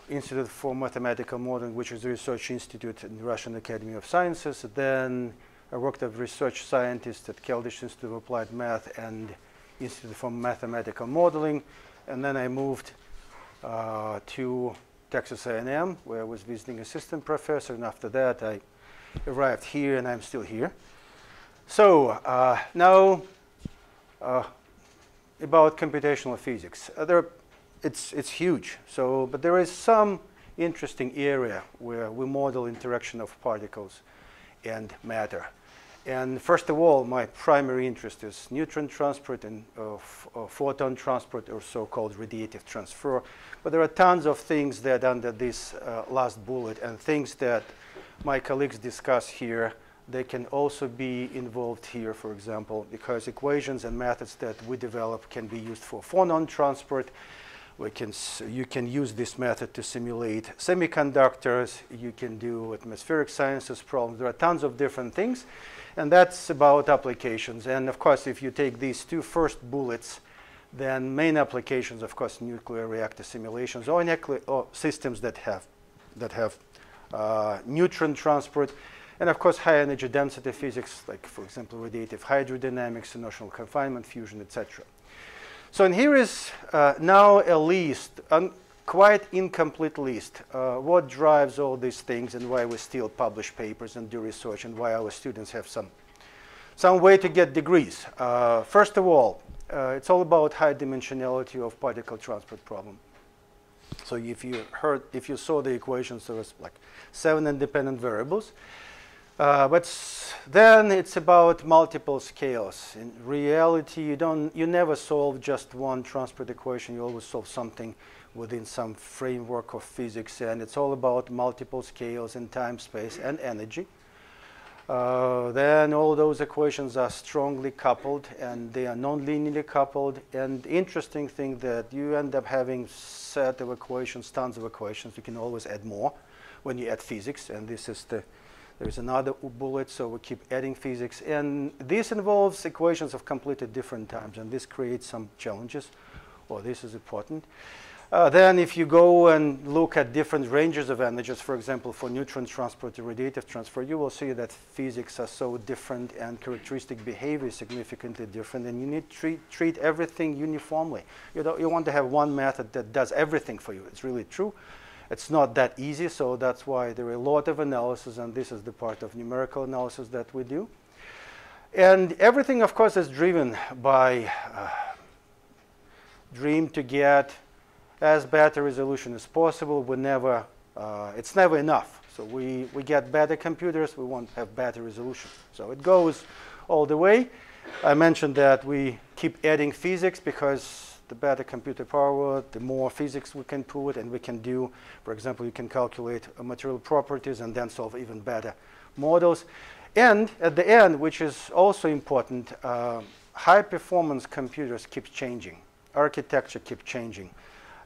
Institute for Mathematical Modeling, which is a research institute in the Russian Academy of Sciences. Then I worked as a research scientist at Keldysh Institute of Applied Math and Institute for Mathematical Modeling, and then I moved to Texas A&M, where I was visiting assistant professor, and after that I arrived here, and I'm still here. So now about computational physics. It's huge, but there is some interesting area where we model interaction of particles and matter. And first of all, my primary interest is neutron transport and photon transport, or so-called radiative transfer. But there are tons of things that under this last bullet, and things that my colleagues discuss here, they can also be involved here, for example, because equations and methods that we develop can be used for phonon transport. You can use this method to simulate semiconductors. You can do atmospheric sciences problems. There are tons of different things, and that's about applications. And of course, if you take these two first bullets, then main applications, of course, nuclear reactor simulations, or systems that have neutron transport, and of course, high energy density physics, like, for example, radiative hydrodynamics, inertial confinement, fusion, etc. So, and here is now a list, quite incomplete list, what drives all these things and why we still publish papers and do research, and why our students have some way to get degrees. First of all, it's all about high dimensionality of particle transport problem. So if you saw the equations, there was like 7 independent variables. But then it's about multiple scales. In reality, you never solve just one transport equation. You always solve something within some framework of physics, and it's all about multiple scales in time, space, and energy. Then all those equations are strongly coupled, and they are non-linearly coupled. And interesting thing that you end up having set of equations, tons of equations. You can always add more when you add physics, and this is there's another bullet, so we keep adding physics. And this involves equations of completely different times, and this creates some challenges. Well, this is important. Then if you go and look at different ranges of energies, for example, for neutron transport to radiative transfer, you will see that physics are so different and characteristic behavior is significantly different, and you need to treat everything uniformly. You want to have one method that does everything for you. It's really true. It's not that easy, so that's why there are a lot of analysis, and this is the part of numerical analysis that we do. And everything, of course, is driven by dream to get as better resolution as possible. It's never enough. So we get better computers, we want to have better resolution. So it goes all the way. I mentioned that we keep adding physics because the better computer power, the more physics we can put, and we can do, for example, you can calculate material properties and then solve even better models. And at the end, which is also important, high performance computers keep changing. Architecture keeps changing.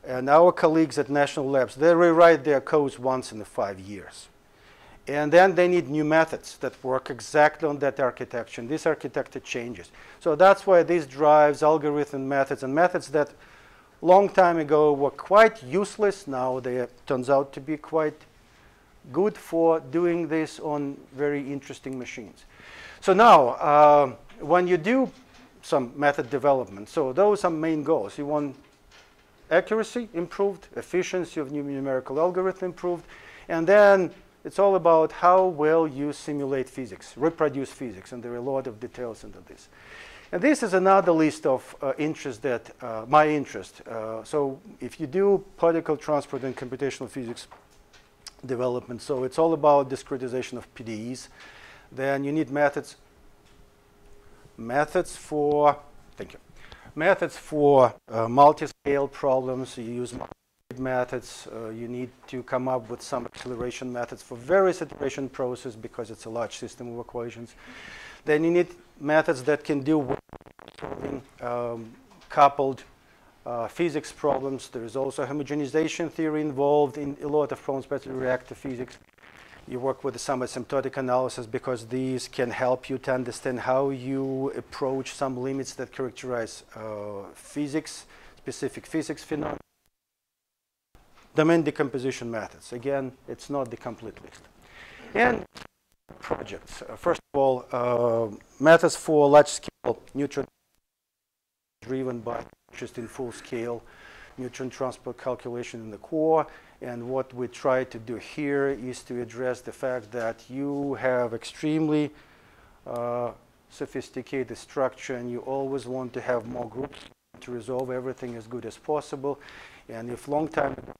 And our colleagues at national labs, they rewrite their codes once in 5 years. And then they need new methods that work exactly on that architecture, and this architecture changes. So that's why this drives algorithm methods, and methods that long time ago were quite useless, now they turns out to be quite good for doing this on very interesting machines. So now, when you do some method development, so those are main goals. You want accuracy improved, efficiency of numerical algorithm improved, and then it's all about how well you simulate physics, reproduce physics, and there are a lot of details into this. And this is another list of interests that, my interest. So if you do particle transport and computational physics development, so it's all about discretization of PDEs. Then you need methods for, thank you, methods for multi-scale problems. You use methods. You need to come up with some acceleration methods for various iteration process because it's a large system of equations. Then you need methods that can deal with coupled physics problems. There is also homogenization theory involved in a lot of problems, especially reactive physics. You work with some asymptotic analysis because these can help you to understand how you approach some limits that characterize physics, specific physics phenomena. Domain decomposition methods. Again, it's not the complete list. And projects. First of all, methods for large-scale neutron driven by interest in full-scale neutron transport calculation in the core. And what we try to do here is to address the fact that you have extremely sophisticated structure, and you always want to have more groups to resolve everything as good as possible. And if long time ago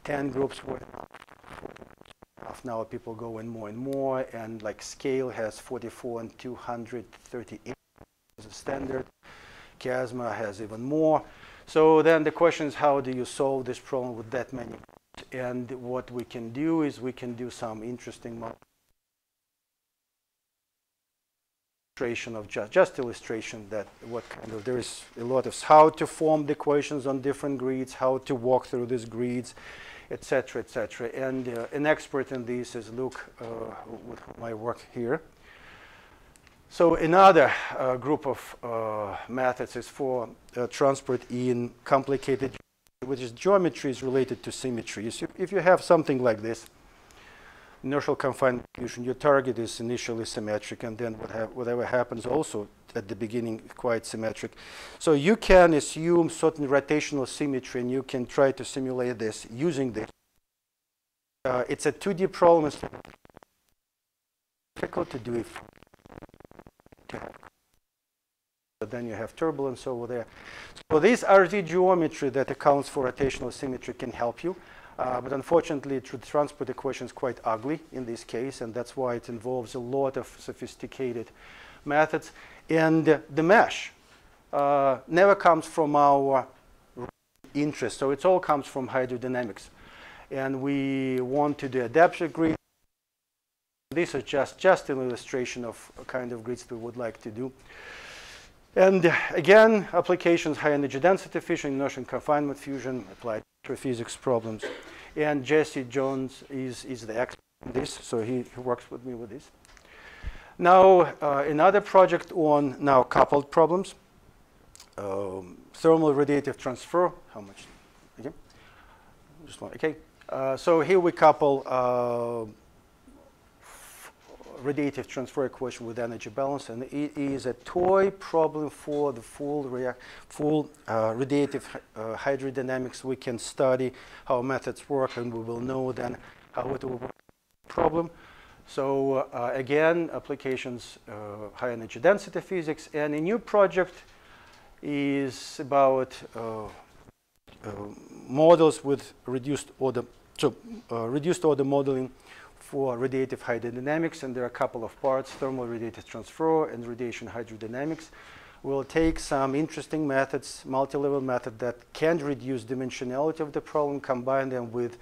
10 groups were enough, now people go in more and more, and like scale has 44 and 238 as a standard. Chiasma has even more. So then the question is, how do you solve this problem with that many groups? And what we can do is we can do some interesting illustration of just illustration that what kind of, there is a lot of how to form the equations on different grids, how to walk through these grids, etc., etc. And an expert in this is Luke, with whom I work here. So another group of methods is for transport in complicated, which is geometries related to symmetry. So if you have something like this, inertial confinement fusion, your target is initially symmetric, and then whatever happens also at the beginning quite symmetric. So you can assume certain rotational symmetry, and you can try to simulate this using this. It's a 2D problem. It's difficult to do it. But then you have turbulence over there. So this RZ geometry that accounts for rotational symmetry can help you. But unfortunately, the transport equation is quite ugly in this case, and that's why it involves a lot of sophisticated methods. And the mesh never comes from our interest, so it all comes from hydrodynamics. And we want to do adaptive grid. These are just an illustration of a kind of grids we would like to do. And again, applications, high energy density fission, inertial confinement fusion, applied physics problems. And Jesse Jones is the expert in this, so he works with me with this. Now, another project on now coupled problems. Thermal radiative transfer, how much? Okay. Just one, okay. So here we couple radiative transfer equation with energy balance, and it is a toy problem for the full radiative hydrodynamics. We can study how methods work, and we will know then how it will work problem. So again, applications, high energy density physics, and a new project is about models with reduced order, so reduced order modeling for radiative hydrodynamics, and there are a couple of parts, thermal radiative transfer and radiation hydrodynamics. We'll take some interesting methods, multi-level method that can reduce dimensionality of the problem, combine them with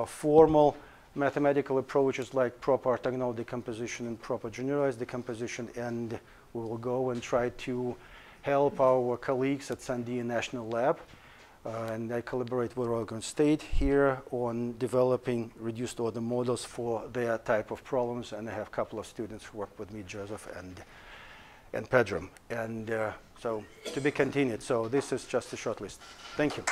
formal mathematical approaches like proper orthogonal decomposition and proper generalized decomposition, and we will go and try to help our colleagues at Sandia National Lab. And I collaborate with Oregon State here on developing reduced order models for their type of problems, and I have a couple of students who work with me, Joseph and Pedram. And so to be continued. So this is just a short list. Thank you.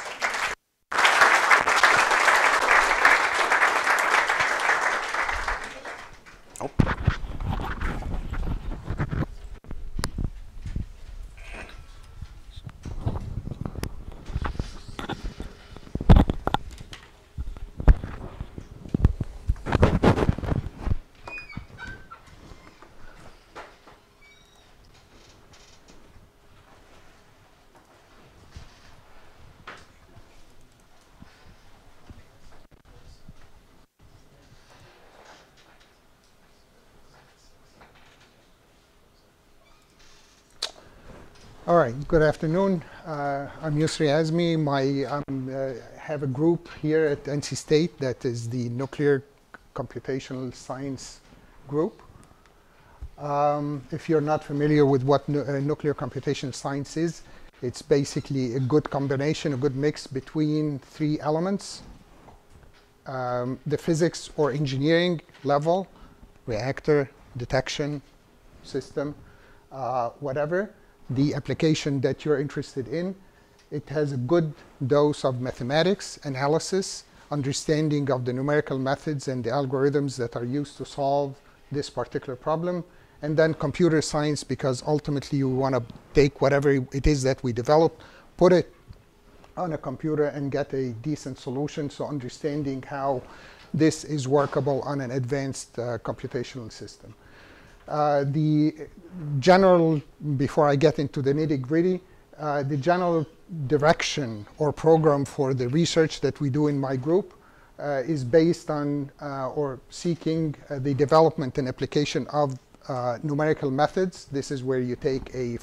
Oh. All right, good afternoon. I'm Yusri Azmi. I have a group here at NC State that is the Nuclear Computational Science Group. If you're not familiar with what nuclear computational science is, it's basically a good combination, a good mix between three elements. The physics or engineering level, reactor, detection, system, whatever. The application that you're interested in, it has a good dose of mathematics, analysis, understanding of the numerical methods and the algorithms that are used to solve this particular problem, and then computer science, because ultimately you want to take whatever it is that we develop, put it on a computer and get a decent solution. So understanding how this is workable on an advanced computational system. The general, before I get into the nitty-gritty, the general direction or program for the research that we do in my group is based on or seeking the development and application of numerical methods. This is where you take a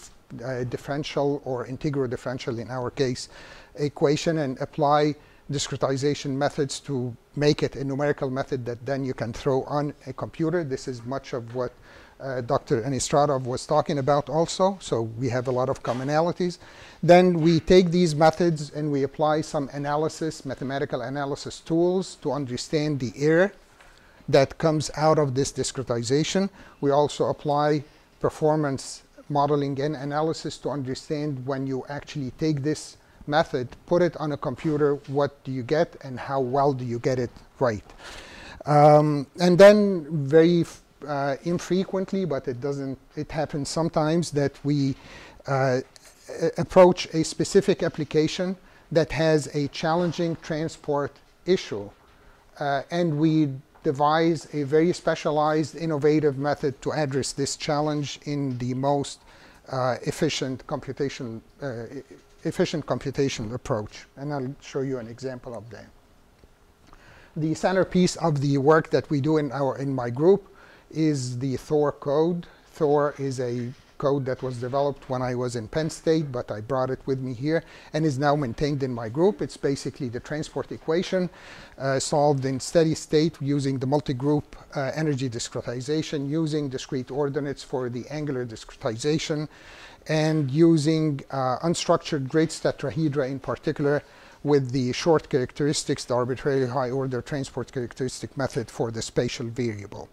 differential or integral differential, in our case, equation, and apply discretization methods to make it a numerical method that then you can throw on a computer. This is much of what Dr. Anistratov was talking about also, so we have a lot of commonalities. Then we take these methods and we apply some analysis, mathematical analysis tools to understand the error that comes out of this discretization. We also apply performance modeling and analysis to understand when you actually take this method, put it on a computer, what do you get and how well do you get it right. And then very infrequently, but it happens sometimes, that we approach a specific application that has a challenging transport issue, and we devise a very specialized, innovative method to address this challenge in the most efficient computational approach. And I'll show you an example of that. The centerpiece of the work that we do in my group is the Thor code. Thor is a code that was developed when I was in Penn State, but I brought it with me here and is now maintained in my group. It's basically the transport equation solved in steady state using the multi-group energy discretization, using discrete ordinates for the angular discretization, and using unstructured grids tetrahedra in particular with the short characteristics, the arbitrarily high order transport characteristic method for the spatial variable.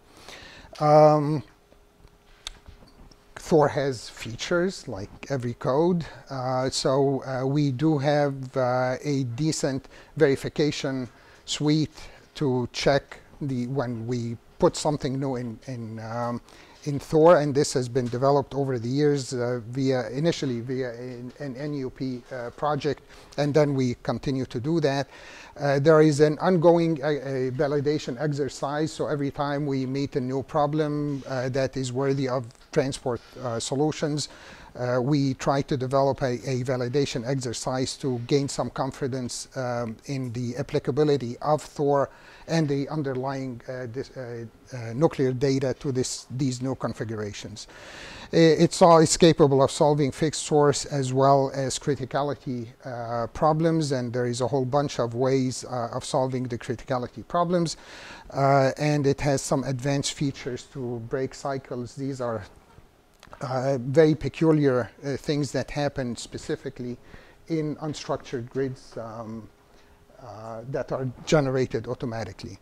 Thor has features like every code, so we do have a decent verification suite to check when we put something new in Thor, and this has been developed over the years initially via an NUP project, and then we continue to do that. There is an ongoing validation exercise, so every time we meet a new problem that is worthy of transport solutions, we try to develop a validation exercise to gain some confidence in the applicability of Thor and the underlying nuclear data to these new configurations. It's capable of solving fixed source as well as criticality problems, and there is a whole bunch of ways of solving the criticality problems. And it has some advanced features to break cycles. These are very peculiar things that happen specifically in unstructured grids that are generated automatically.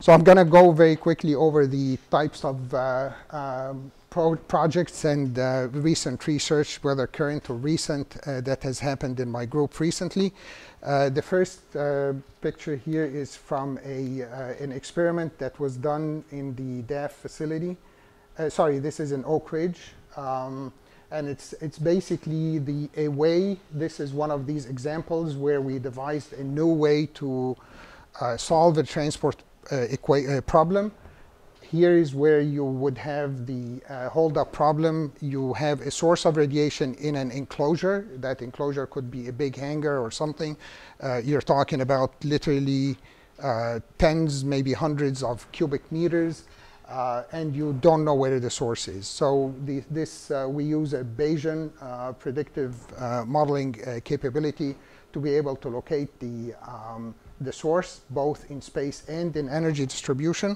So I'm going to go very quickly over the types of projects and recent research, whether current or recent, that has happened in my group recently. The first picture here is from an experiment that was done in the DAF facility. Sorry, this is in Oak Ridge. And it's basically this is one of these examples where we devised a new way to solve a transport problem. Here is where you would have the hold-up problem. You have a source of radiation in an enclosure. That enclosure could be a big hangar or something. You're talking about literally tens, maybe hundreds of cubic meters. And you don't know where the source is. So we use a Bayesian predictive modeling capability to be able to locate the source, both in space and in energy distribution.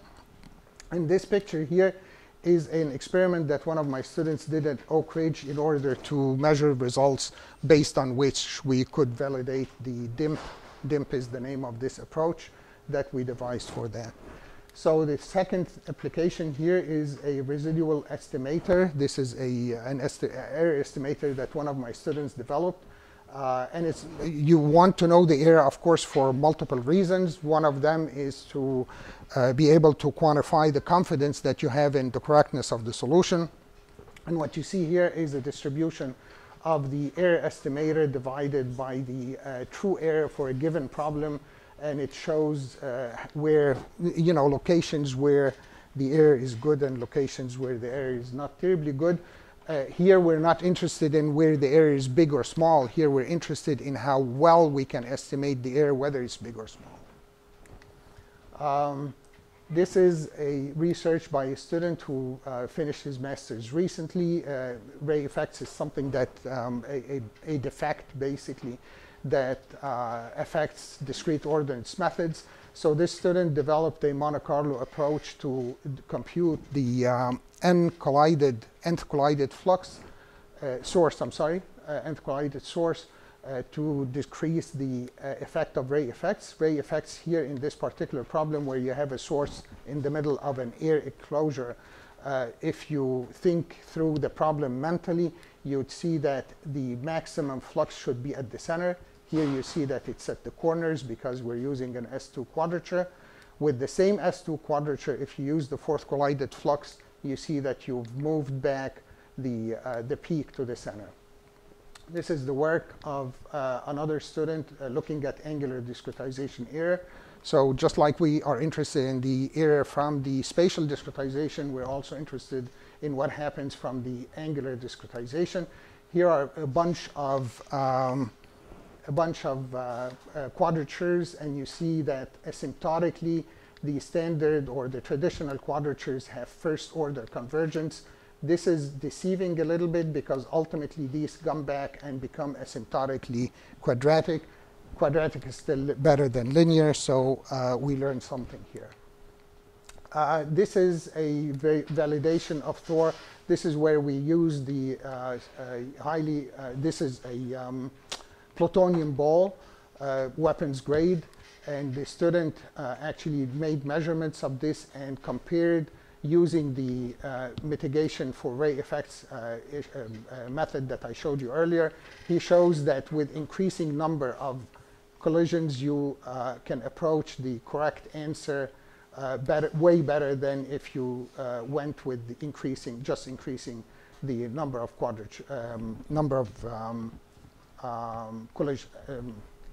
And this picture here is an experiment that one of my students did at Oak Ridge in order to measure results based on which we could validate the DIMP. DIMP is the name of this approach that we devised for that. So the second application here is a residual estimator. This is an error estimator that one of my students developed. And you want to know the area, of course, for multiple reasons. One of them is to be able to quantify the confidence that you have in the correctness of the solution. And what you see here is a distribution of the error estimator divided by the true error for a given problem. And it shows where, locations where the error is good and locations where the error is not terribly good. Here we're not interested in where the error is big or small. Here we're interested in how well we can estimate the error, whether it's big or small. This is a research by a student who finished his master's recently. Ray effects is something that, a defect basically, that affects discrete ordnance methods. So this student developed a Monte Carlo approach to compute the nth collided flux source. Nth collided source to decrease the effect of ray effects. Ray effects here in this particular problem, where you have a source in the middle of an air enclosure. If you think through the problem mentally, you'd see that the maximum flux should be at the center. Here you see that it's at the corners because we're using an S2 quadrature. With the same S2 quadrature, if you use the fourth collided flux, you see that you've moved back the peak to the center. This is the work of another student looking at angular discretization error. So just like we are interested in the error from the spatial discretization, we're also interested in what happens from the angular discretization. Here are a bunch of quadratures, and you see that asymptotically the standard or the traditional quadratures have first order convergence. This is deceiving a little bit because ultimately these come back and become asymptotically quadratic. Quadratic is still better than linear, so we learned something here. This is a validation of Thor. This is where we use the this is a plutonium ball, weapons grade, and the student actually made measurements of this and compared using the mitigation for ray effects method that I showed you earlier. He shows that with increasing number of collisions, you can approach the correct answer way better than if you went with the increasing the number of collision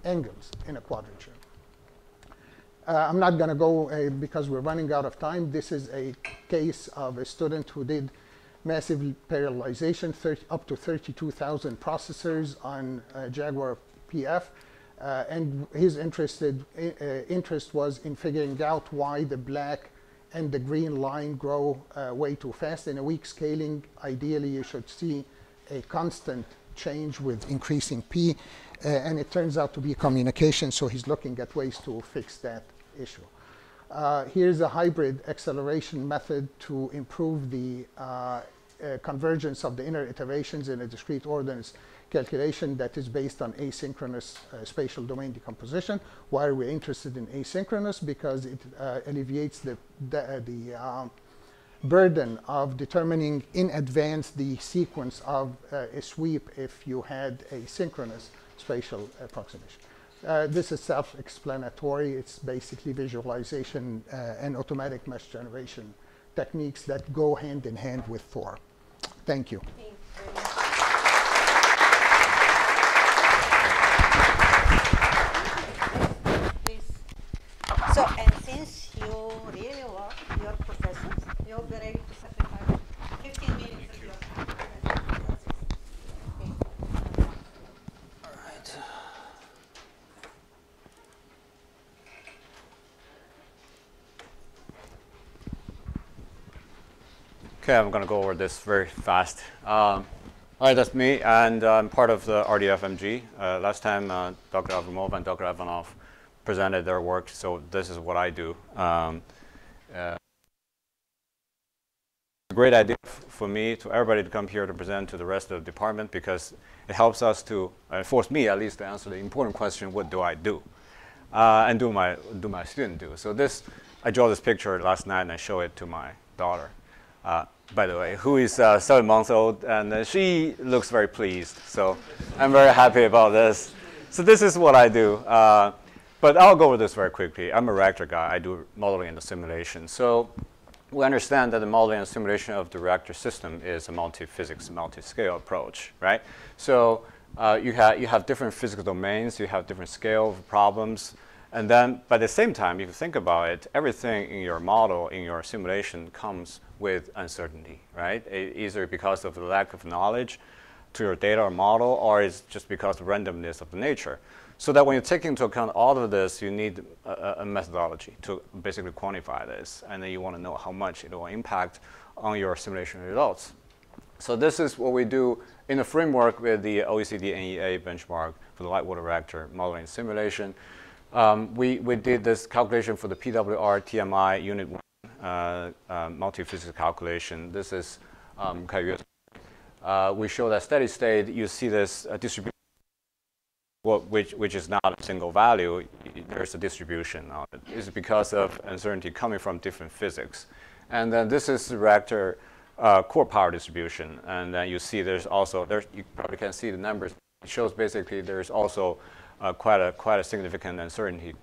angles in a quadrature. I'm not going to go because we're running out of time. This is a case of a student who did massive parallelization, up to 32,000 processors on Jaguar PF. And his interest was in figuring out why the black and the green line grow way too fast. In a weak scaling, ideally you should see a constant change with increasing P, and it turns out to be communication, so he's looking at ways to fix that issue. Here's a hybrid acceleration method to improve the convergence of the inner iterations in a discrete ordnance calculation that is based on asynchronous spatial domain decomposition. Why are we interested in asynchronous? Because it alleviates the burden of determining in advance the sequence of a sweep if you had a synchronous spatial approximation. This is self-explanatory. It's basically visualization and automatic mesh generation techniques that go hand in hand with Thor. Thank you. So, and since you really love your professors, you'll be ready to sacrifice 15 minutes of your time. All right. Okay, I'm going to go over this very fast. All right, that's me, and I'm part of the RDFMG. Last time, Dr. Avramov and Dr. Ivanov presented their work, so this is what I do. A great idea for me, to everybody to come here to present to the rest of the department, because it helps us to, force me at least to answer the important question, what do I do? And do my student do? So this, I draw this picture last night and I show it to my daughter. by the way, who is 7 months old, and she looks very pleased. So I'm very happy about this. So this is what I do. But I'll go over this very quickly. I'm a reactor guy. I do modeling and simulation. So we understand that the modeling and simulation of the reactor system is a multi-physics, multi-scale approach, right? So you have different physical domains. You have different scale of problems. And then, by the same time, if you think about it, everything in your model, in your simulation, comes with uncertainty, right? Either because of the lack of knowledge to your data or model, or it's just because of randomness of the nature. So that when you take into account all of this, you need a methodology to basically quantify this. And then you want to know how much it will impact on your simulation results. So this is what we do in the framework with the OECD NEA benchmark for the light water reactor modeling simulation. We did this calculation for the PWR TMI Unit 1 multi-physics calculation. This is we show that steady state, you see this distribution, which is not a single value. There's a distribution on it. It's because of uncertainty coming from different physics. And then this is the reactor core power distribution. And then you see there's also, you probably can see the numbers. It shows basically there's also quite a significant uncertainty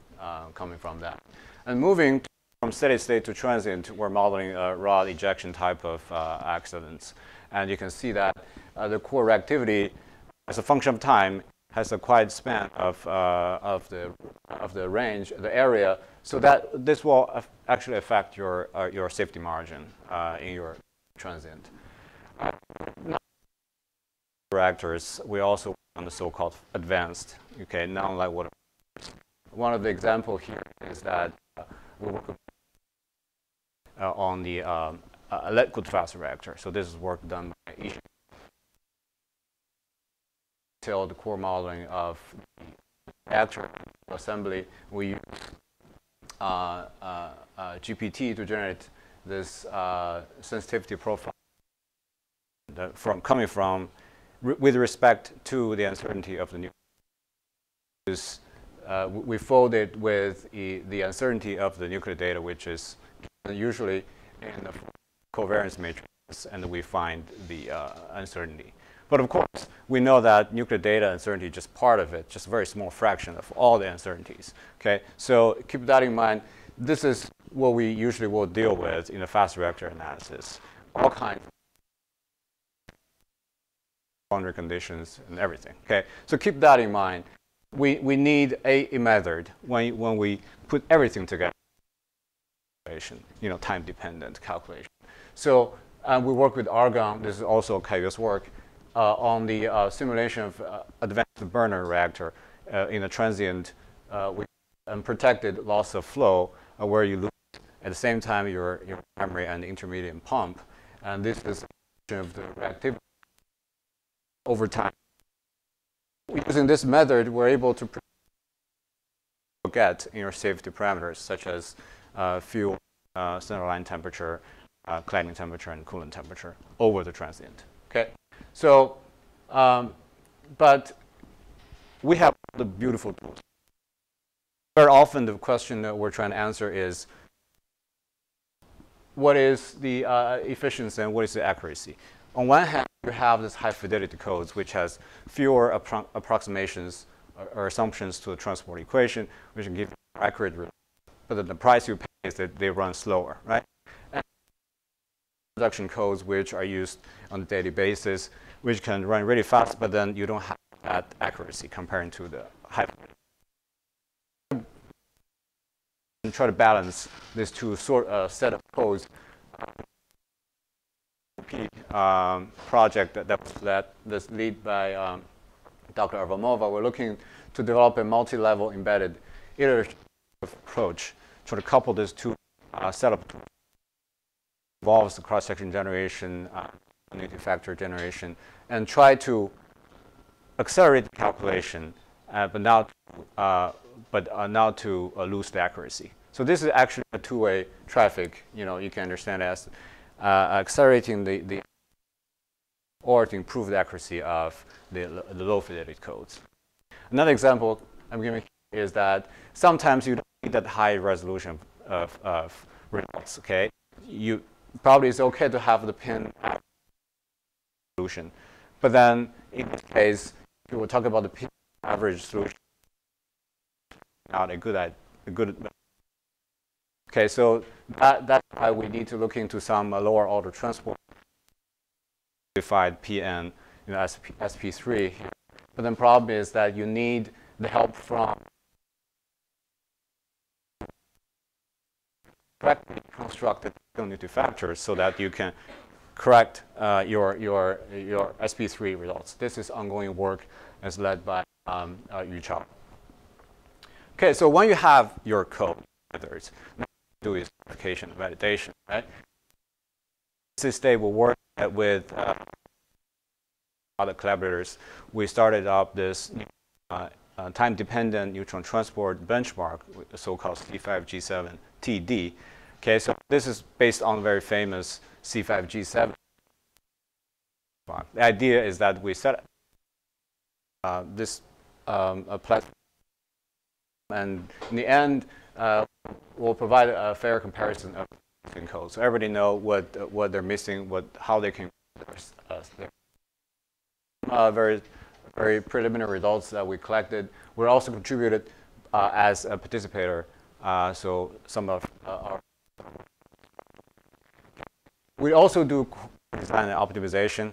coming from that. And moving from steady state to transient, we're modeling rod ejection type of accidents. And you can see that the core reactivity, as a function of time, has a quite span of the range, the area, so that this will actually affect your safety margin in your transient. Reactors, we also on the so-called advanced, okay, non-light water. One of the examples here is that we work on the liquid fast reactor. So this is work done by each till the core modeling of the reactor assembly. We use GPT to generate this sensitivity profile coming from with respect to the uncertainty of the nuclear. We fold it with the uncertainty of the nuclear data, which is usually in the covariance matrix, and we find the uncertainty. But of course, we know that nuclear data uncertainty is just part of it, just a very small fraction of all the uncertainties. Okay, so keep that in mind. This is what we usually will deal with in the fast reactor analysis. All kinds of boundary conditions and everything. Okay, so keep that in mind. We need a method when we put everything together. Time-dependent calculation. So we work with Argonne. This is also Kaiyue's work on the simulation of advanced burner reactor in a transient protected loss of flow, where you lose at the same time your primary and intermediate pump, and this is of the reactivity over time. Using this method, we're able to get in your safety parameters such as fuel, center line temperature, cladding temperature, and coolant temperature over the transient. Okay, so but we have the beautiful tools. Very often, the question that we're trying to answer is, what is the efficiency and what is the accuracy? On one hand, you have this high fidelity codes, which has fewer approximations or assumptions to the transport equation, which can give you accurate results. But the price you pay is that they run slower, right? And production codes, which are used on a daily basis, which can run really fast, but then you don't have that accuracy comparing to the high fidelity. And try to balance these two set of codes. Project that was led by Dr. Avramova. We're looking to develop a multi-level embedded iterative approach to couple these two setup tools. Involves the cross-section generation, unity factor generation, and try to accelerate the calculation, but not to lose the accuracy. So this is actually a two-way traffic. You can understand as accelerating the or to improve the accuracy of the low fidelity codes. Another example I'm giving is that sometimes you don't need that high resolution of results. Okay, probably it's okay to have the pin solution. But then in this case, if we talk about the pin average solution, not a good. Okay, so that's why we need to look into some lower order transport modified PN, SP3 here. But then problem is that you need the help from correctly constructed unity factors so that you can correct your SP3 results. This is ongoing work as led by Yu Chao. Okay, so when you have your code methods, what you do is verification, validation, right? This day we work with other collaborators. We started up this time-dependent neutron transport benchmark, the so-called C5G7 TD. Okay, so this is based on very famous C5G7. The idea is that we set this platform, and in the end, we'll provide a fair comparison of code, so everybody know what they're missing, how they can. Very preliminary results that we collected. We're also contributed as a participator. So some of our. We also do design and optimization.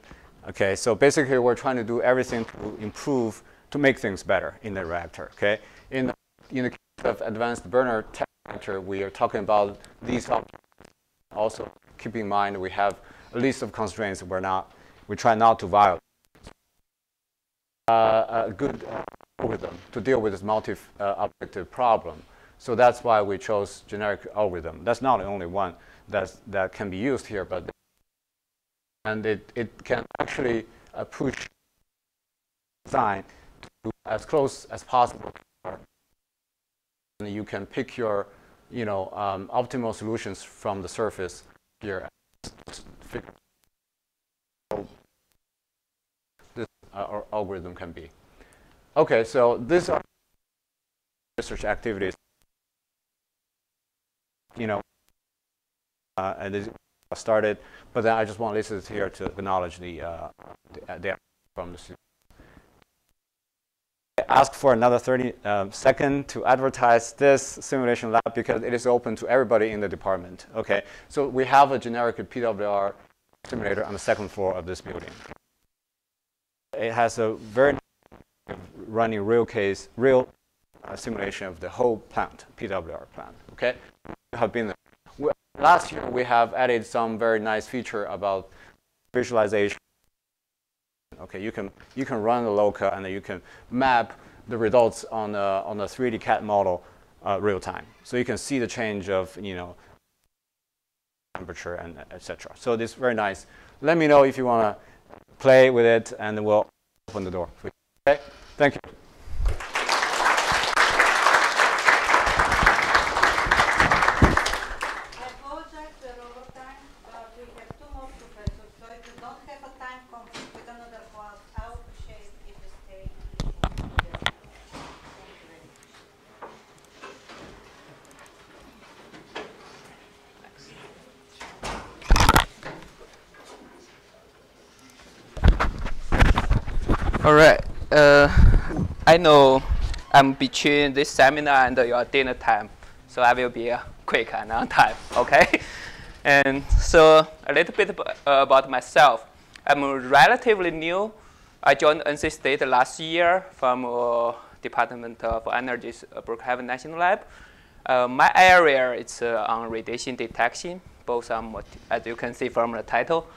Okay, so basically we're trying to do everything to improve, to make things better in the reactor. Okay, in the case of advanced burner tech reactor, we are talking about these. Also, keep in mind we have a list of constraints we try not to violate. A good algorithm to deal with this multi-objective problem. So that's why we chose generic algorithm. That's not the only one that can be used here, but it can actually push design to as close as possible. And you can pick your optimal solutions from the surface here. Our algorithm can be. Okay, so these are research activities. And it started, but then I just want listeners here to acknowledge the from the students. I ask for another 30 seconds to advertise this simulation lab because it is open to everybody in the department. Okay, so we have a generic PWR simulator on the second floor of this building. It has a very running real simulation of the whole plant, PWR plant. Okay, have been there. Last year we have added some very nice feature about visualization. Okay, you can run the Loca and then you can map the results on a 3D CAD model real time. So you can see the change of temperature and etc. So this is very nice. Let me know if you want to play with it, and we'll open the door for you. Okay, thank you. I apologize for overtime, but we have two more professors, so if you don't have a time conflict with another class, I would appreciate if you stay. Thank you very much. All right. I know I'm between this seminar and your dinner time, so I will be quick and on time, okay? And so a little bit about myself. I'm relatively new. I joined NC State last year from Department of Energy's Brookhaven National Lab. My area is on radiation detection, both on, as you can see from the title,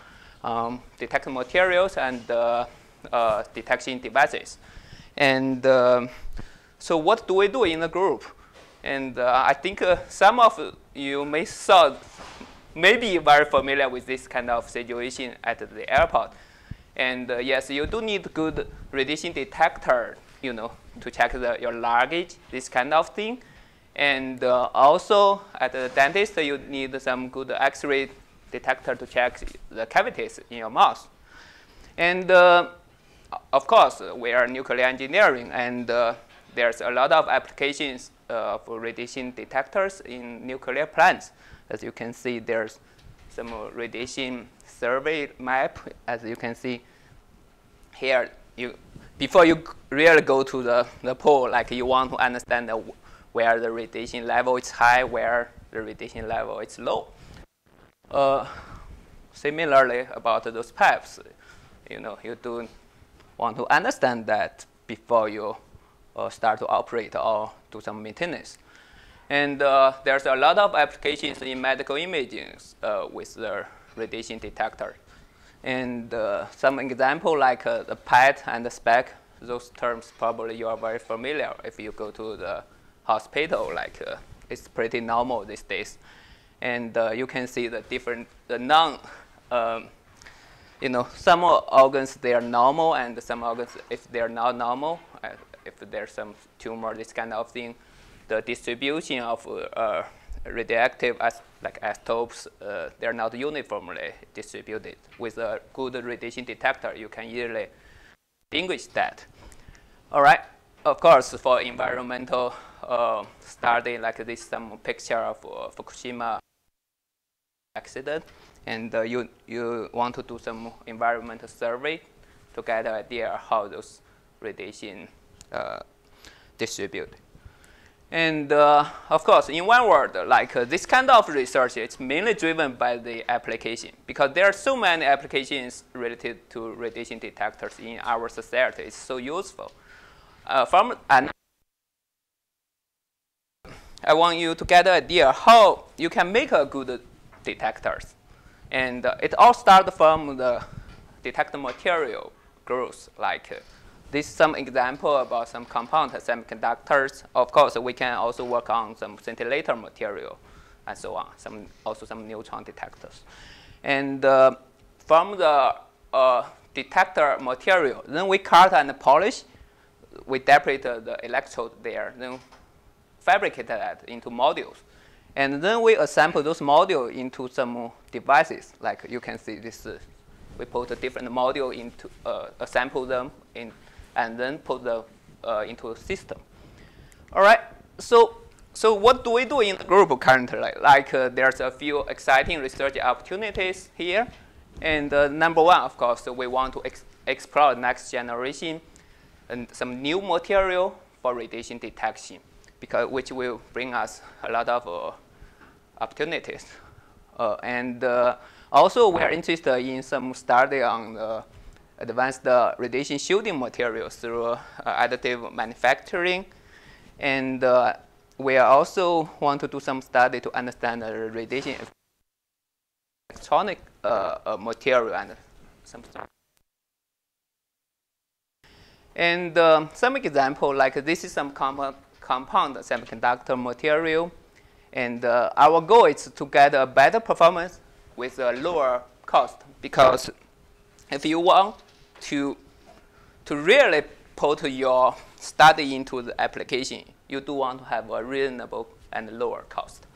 detect materials and detection devices. And so what do we do in the group? And I think some of you may be very familiar with this kind of situation at the airport. And yes, you do need good radiation detector, to check your luggage, this kind of thing. And also at the dentist, you need some good X-ray detector to check the cavities in your mouth. And of course, we are nuclear engineering, and there's a lot of applications for radiation detectors in nuclear plants. As you can see, there's some radiation survey map. As you can see here, before you really go to the pole, like you want to understand where the radiation level is high, where the radiation level is low. Similarly, about those pipes, you do want to understand that before you start to operate or do some maintenance. And there's a lot of applications in medical imaging with the radiation detector. And some example like the PET and the SPEC, those terms probably you are very familiar if you go to the hospital, like it's pretty normal these days. And you can see the different, some organs, they are normal, and some organs, if they're not normal, if there's some tumor, this kind of thing, the distribution of radioactive isotopes, they're not uniformly distributed. With a good radiation detector, you can easily distinguish that. All right. Of course, for environmental study, like this, some picture of Fukushima accident, and you want to do some environmental survey to get an idea how those radiation distribute. And of course, in one word, like this kind of research, it's mainly driven by the application, because there are so many applications related to radiation detectors in our society. It's so useful. And I want you to get an idea how you can make a good detectors. And it all starts from the detector material growth, like this is some example about some compound semiconductors. Of course, we can also work on some scintillator material and so on, also some neutron detectors. And from the detector material, then we cut and polish, we deplete the electrode there, then fabricate that into modules. And then we assemble those modules into some devices. Like you can see this, we put a different module into, assemble them in, and then put them into a system. All right, so what do we do in the group currently? Like there's a few exciting research opportunities here. And number one, of course, we want to explore next generation and some new material for radiation detection, which will bring us a lot of opportunities. And also, we are interested in some study on advanced radiation shielding materials through additive manufacturing. And we also want to do some study to understand the radiation electronic material and some stuff. And some example, like this is some compound semiconductor material. And our goal is to get a better performance with a lower cost. Because if you want to really put your study into the application, you do want to have a reasonable and lower cost.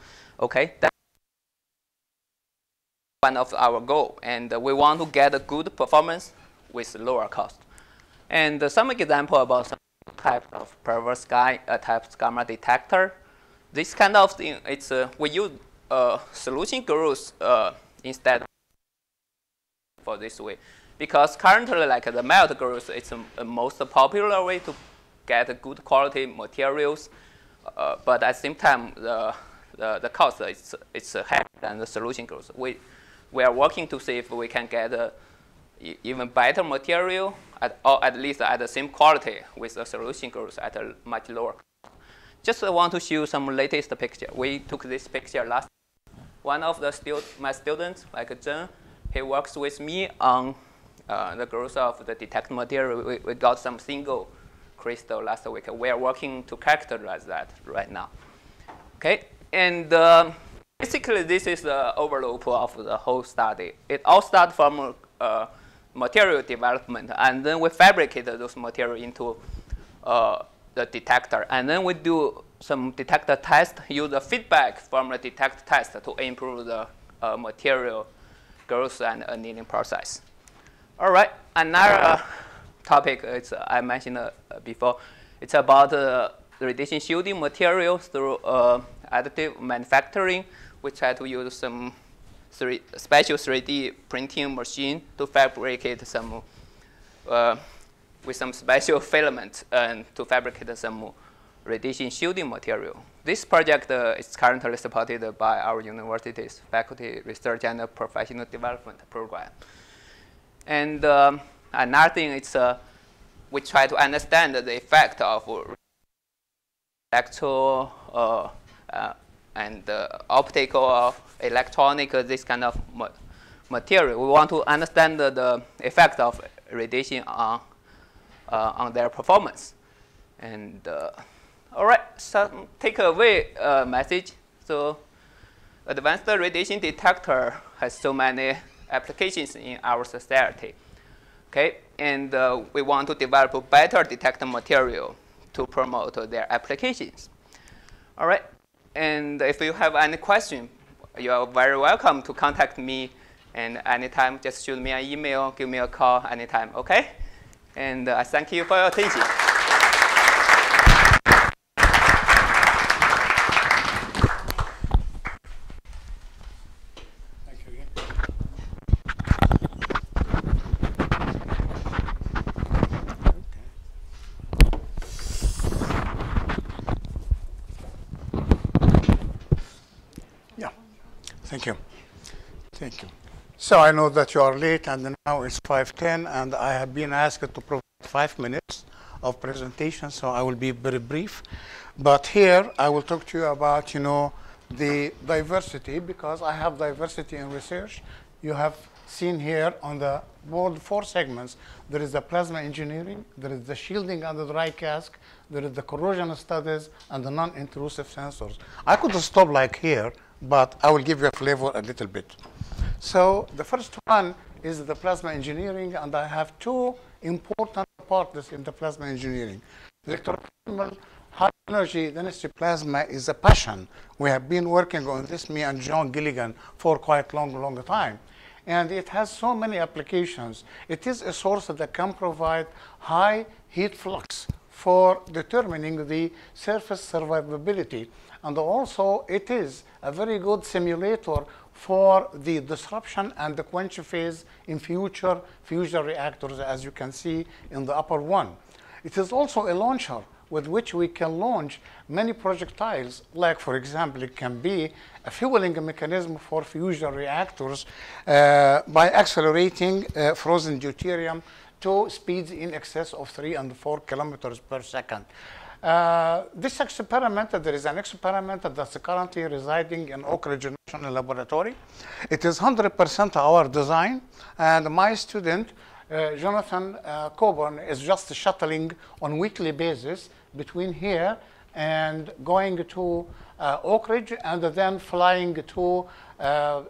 Okay, that's one of our goals. And we want to get a good performance with lower cost. And some example about some type of perovskite type gamma detector. This kind of thing, it's we use solution growth instead for this way, because currently, like the melt growth, it's the most popular way to get good quality materials, but at the same time, the cost it's higher than the solution growth. We are working to see if we can get even better material, or at least at the same quality with the solution growth at a much lower cost. Just want to show some latest picture. We took this picture last. One of my students, like Zheng, he works with me on the growth of the detector material. We got some single crystal last week. We are working to characterize that right now. Okay, and basically this is the overloop of the whole study. It all starts from material development, and then we fabricated those materials into the detector, and then we do some detector test, use the feedback from the detector test to improve the material growth and annealing process. All right, another topic is I mentioned before. It's about radiation shielding materials through additive manufacturing. We try to use some special 3D printing machine to fabricate some with some special filament and to fabricate some radiation shielding material. This project is currently supported by our university's faculty research and professional development program. And another thing is we try to understand the effect of electro and optical, electronic, this kind of material. We want to understand the effect of radiation on their performance. And all right, so takeaway message. So advanced radiation detector has so many applications in our society. Okay, and we want to develop a better detector material to promote their applications. All right, and if you have any question, you are very welcome to contact me. And anytime, just shoot me an email, give me a call anytime, okay? And I thank you for your attention. Thank you again. Yeah, thank you. Thank you. So I know that you are late, and now it's 5:10, and I have been asked to provide 5 minutes of presentation, so I will be very brief. But here I will talk to you about, the diversity, because I have diversity in research. You have seen here on the board 4 segments. There is the plasma engineering, there is the shielding under dry cask, there is the corrosion studies, and the non-intrusive sensors. I could stop like here, but I will give you a flavor a little bit. So the first one is the plasma engineering, and I have 2 important parts in the plasma engineering. Electrothermal high energy density plasma is a passion. We have been working on this, me and John Gilligan, for quite long time. And it has so many applications. It is a source that can provide high heat flux for determining the surface survivability. And also, it is a very good simulator for the disruption and the quench phase in future fusion reactors, as you can see in the upper one. It is also a launcher with which we can launch many projectiles, like, for example, it can be a fueling mechanism for fusion reactors by accelerating frozen deuterium to speeds in excess of 3 and 4 kilometers per second. This experiment, there is an experiment that's currently residing in Oak Ridge National Laboratory. It is 100% our design, and my student, Jonathan Coburn, is just shuttling on weekly basis between here and going to Oak Ridge, and then flying to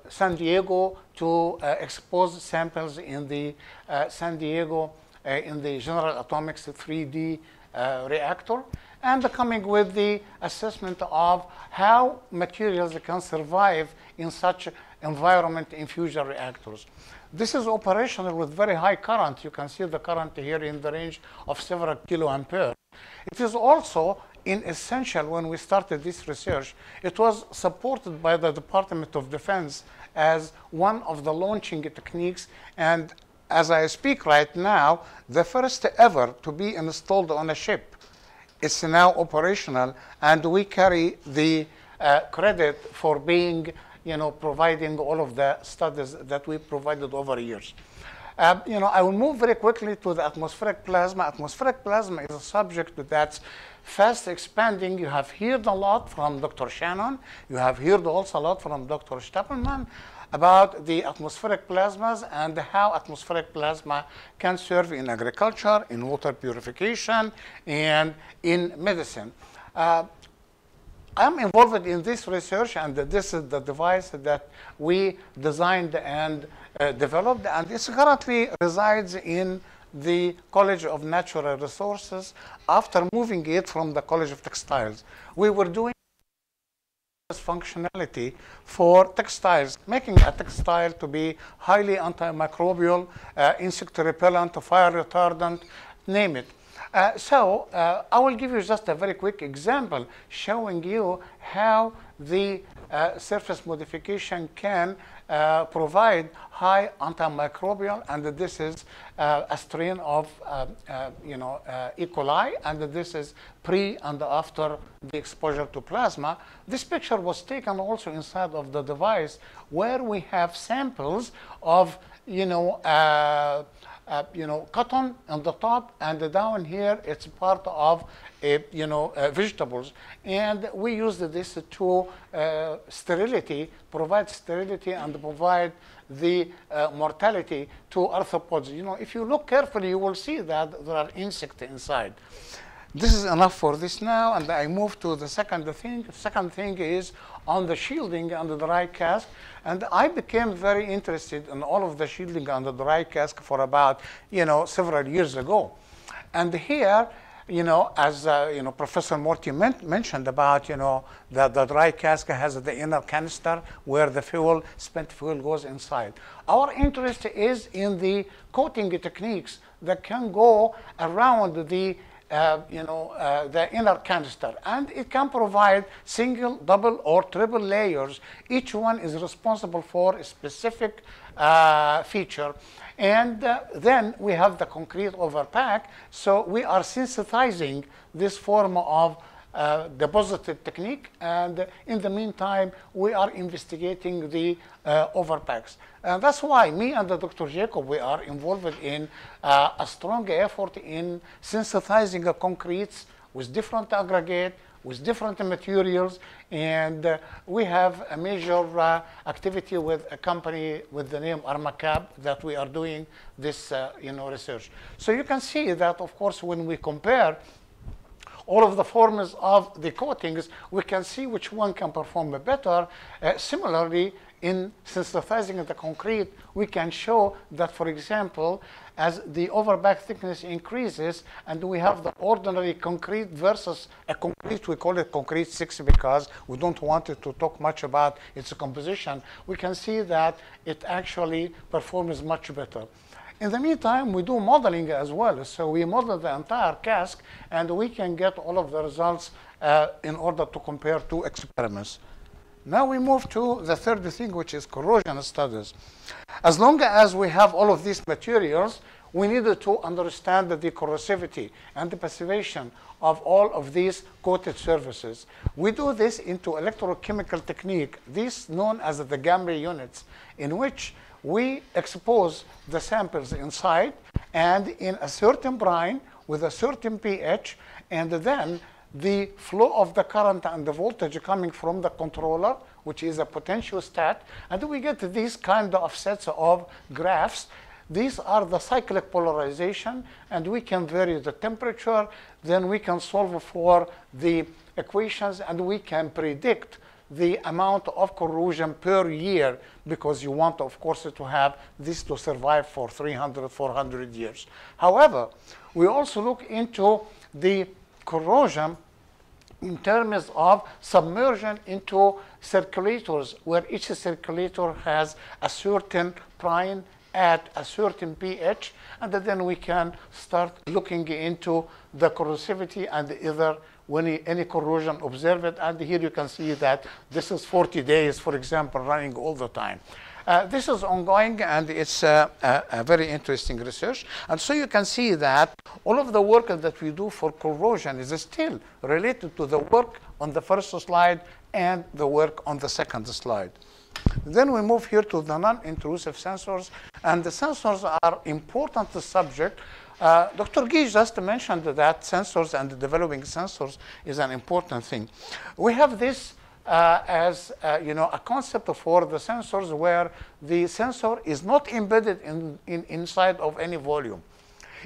San Diego to expose samples in the San Diego in the General Atomics 3D reactor, and coming with the assessment of how materials can survive in such environment in fusion reactors. This is operational with very high current. You can see the current here in the range of several kiloampere. It is also essential when we started this research. It was supported by the Department of Defense as one of the launching techniques, and as I speak right now, the first ever to be installed on a ship. It's now operational, and we carry the credit for being, providing all of the studies that we provided over years. I will move very quickly to the atmospheric plasma. Atmospheric plasma is a subject that's fast expanding. You have heard a lot from Dr. Shannon. You have heard also a lot from Dr. Stappelman about the atmospheric plasmas and how atmospheric plasma can serve in agriculture, in water purification, and in medicine. I'm involved in this research, and this is the device that we designed and developed, and it currently resides in the College of Natural Resources after moving it from the College of Textiles. We were doing this functionality for textiles, making a textile to be highly antimicrobial, insect repellent, fire retardant, name it. I will give you just a very quick example showing you how the surface modification can provide high antimicrobial, and this is a strain of E. coli, and this is pre and after the exposure to plasma. This picture was taken also inside of the device where we have samples of cotton on the top, and down here it's part of vegetables, and we used this to provide sterility and provide the mortality to arthropods. If you look carefully, you will see that there are insects inside. This is enough for this now, and I move to the second thing. The second thing is on the shielding and the dry cask, and I became very interested in all of the shielding and the dry cask for about several years ago. And here, as Professor Morty mentioned about that the dry cask has the inner canister where the spent fuel goes inside. Our interest is in the coating techniques that can go around the inner canister, and it can provide single, double, or triple layers. Each one is responsible for a specific feature. And then we have the concrete overpack. So we are sensitizing this form of deposited technique, and in the meantime we are investigating the overpacks. And that's why me and Dr. Jacob, we are involved in a strong effort in sensitizing concretes with different aggregate, with different materials, and we have a major activity with a company with the name Armacab that we are doing this research. So you can see that, of course, when we compare all of the forms of the coatings, we can see which one can perform better. Similarly, in sensitizing the concrete, we can show that, for example, as the overback thickness increases and we have the ordinary concrete versus a concrete, we call it concrete 6 because we don't want it to talk much about its composition, we can see that it actually performs much better. In the meantime, we do modeling as well. So we model the entire cask, and we can get all of the results in order to compare two experiments. Now we move to the third thing, which is corrosion studies. As long as we have all of these materials, we needed to understand the corrosivity and the passivation of all of these coated surfaces. We do this into electrochemical technique, these known as the Gamry units, in which we expose the samples inside and in a certain brine with a certain pH, and then the flow of the current and the voltage coming from the controller, which is a potentiostat, and we get these kind of sets of graphs. These are the cyclic polarization, and we can vary the temperature. Then we can solve for the equations, and we can predict the amount of corrosion per year, because you want, of course, to have this to survive for 300, 400 years. However, we also look into the corrosion in terms of submersion into circulators, where each circulator has a certain brine at a certain pH, and then we can start looking into the corrosivity and either when any corrosion observed. And here you can see that this is 40 days, for example, running all the time. This is ongoing, and it's a very interesting research. And so you can see that all of the work that we do for corrosion is still related to the work on the first slide and the work on the second slide. Then we move here to the non-intrusive sensors, and the sensors are important subject. Dr. Guy just mentioned that sensors and developing sensors is an important thing. We have this as a concept for the sensors where the sensor is not embedded inside of any volume.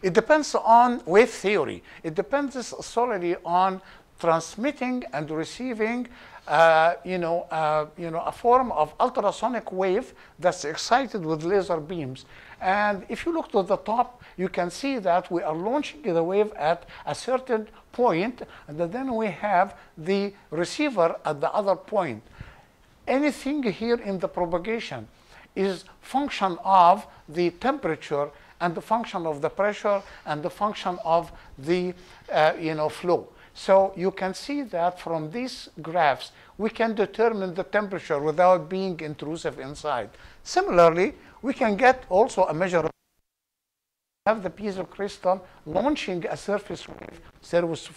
It depends on wave theory. It depends solely on transmitting and receiving a form of ultrasonic wave that's excited with laser beams. And if you look to the top, you can see that we are launching the wave at a certain point, and then we have the receiver at the other point. Anything here in the propagation is function of the temperature and the function of the pressure and the function of the flow. So you can see that from these graphs, we can determine the temperature without being intrusive inside. Similarly, we can get also a measure of have the piezo crystal launching a surface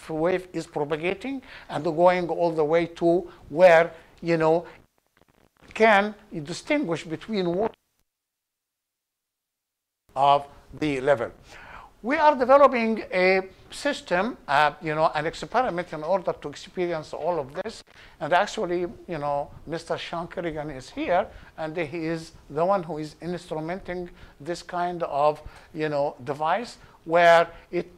wave is propagating and going all the way to where, can distinguish between water of the level. We are developing a system, an experiment in order to experience all of this. And actually, Mr. Sean Kerrigan is here, and he is the one who is instrumenting this kind of, device where it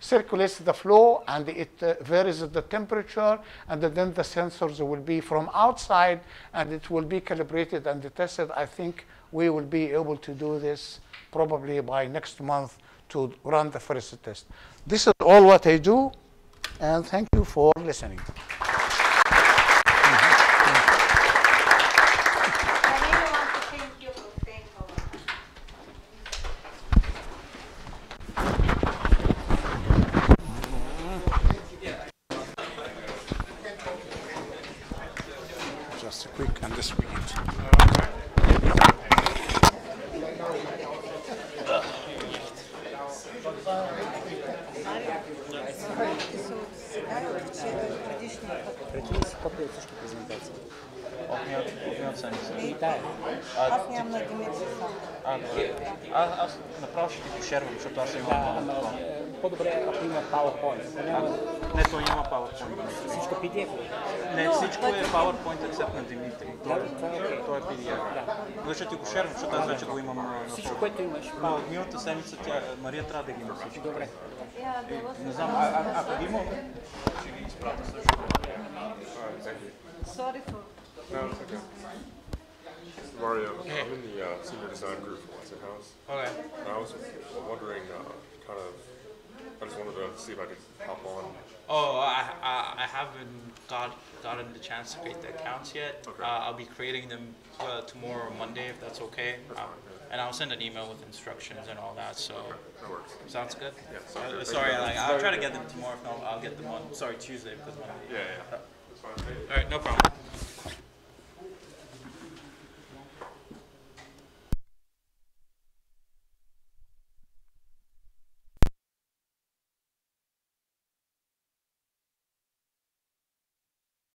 circulates the flow and it varies the temperature, and then the sensors will be from outside and it will be calibrated and tested. I think we will be able to do this probably by next month to run the first test. This is all what I do, and thank you for listening. Just a quick and this weekend. Аз нямам на Димитър само. Аз направо ще ти пошервам, защото аз имам по-добре, ако има PowerPoint. Не, той няма PowerPoint. Всичко PDF? Не, всичко е PowerPoint, ексепт на Димитър. Той е PDF. Но ще ти го шервам, защото аз вече го имам на всичко, което имаш. Но от миналата седмица Мария трябва да ги има всичко. Добре. Не знам, ако ги имам, ще ги изпратя също. Sorry for... No, it's okay. Mario, I'm in the senior design group for Westinghouse. Okay. And I was wondering, I just wanted to see if I could hop on. Oh, I haven't gotten the chance to create the accounts yet. Okay. I'll be creating them tomorrow or Monday, if that's okay. And I'll send an email with instructions and all that. So that works. Sounds good. Yeah. Sounds good. Sorry, I'll try to get them tomorrow. If not, I'll get them on Tuesday because Monday. Yeah. That's fine. All right, no problem.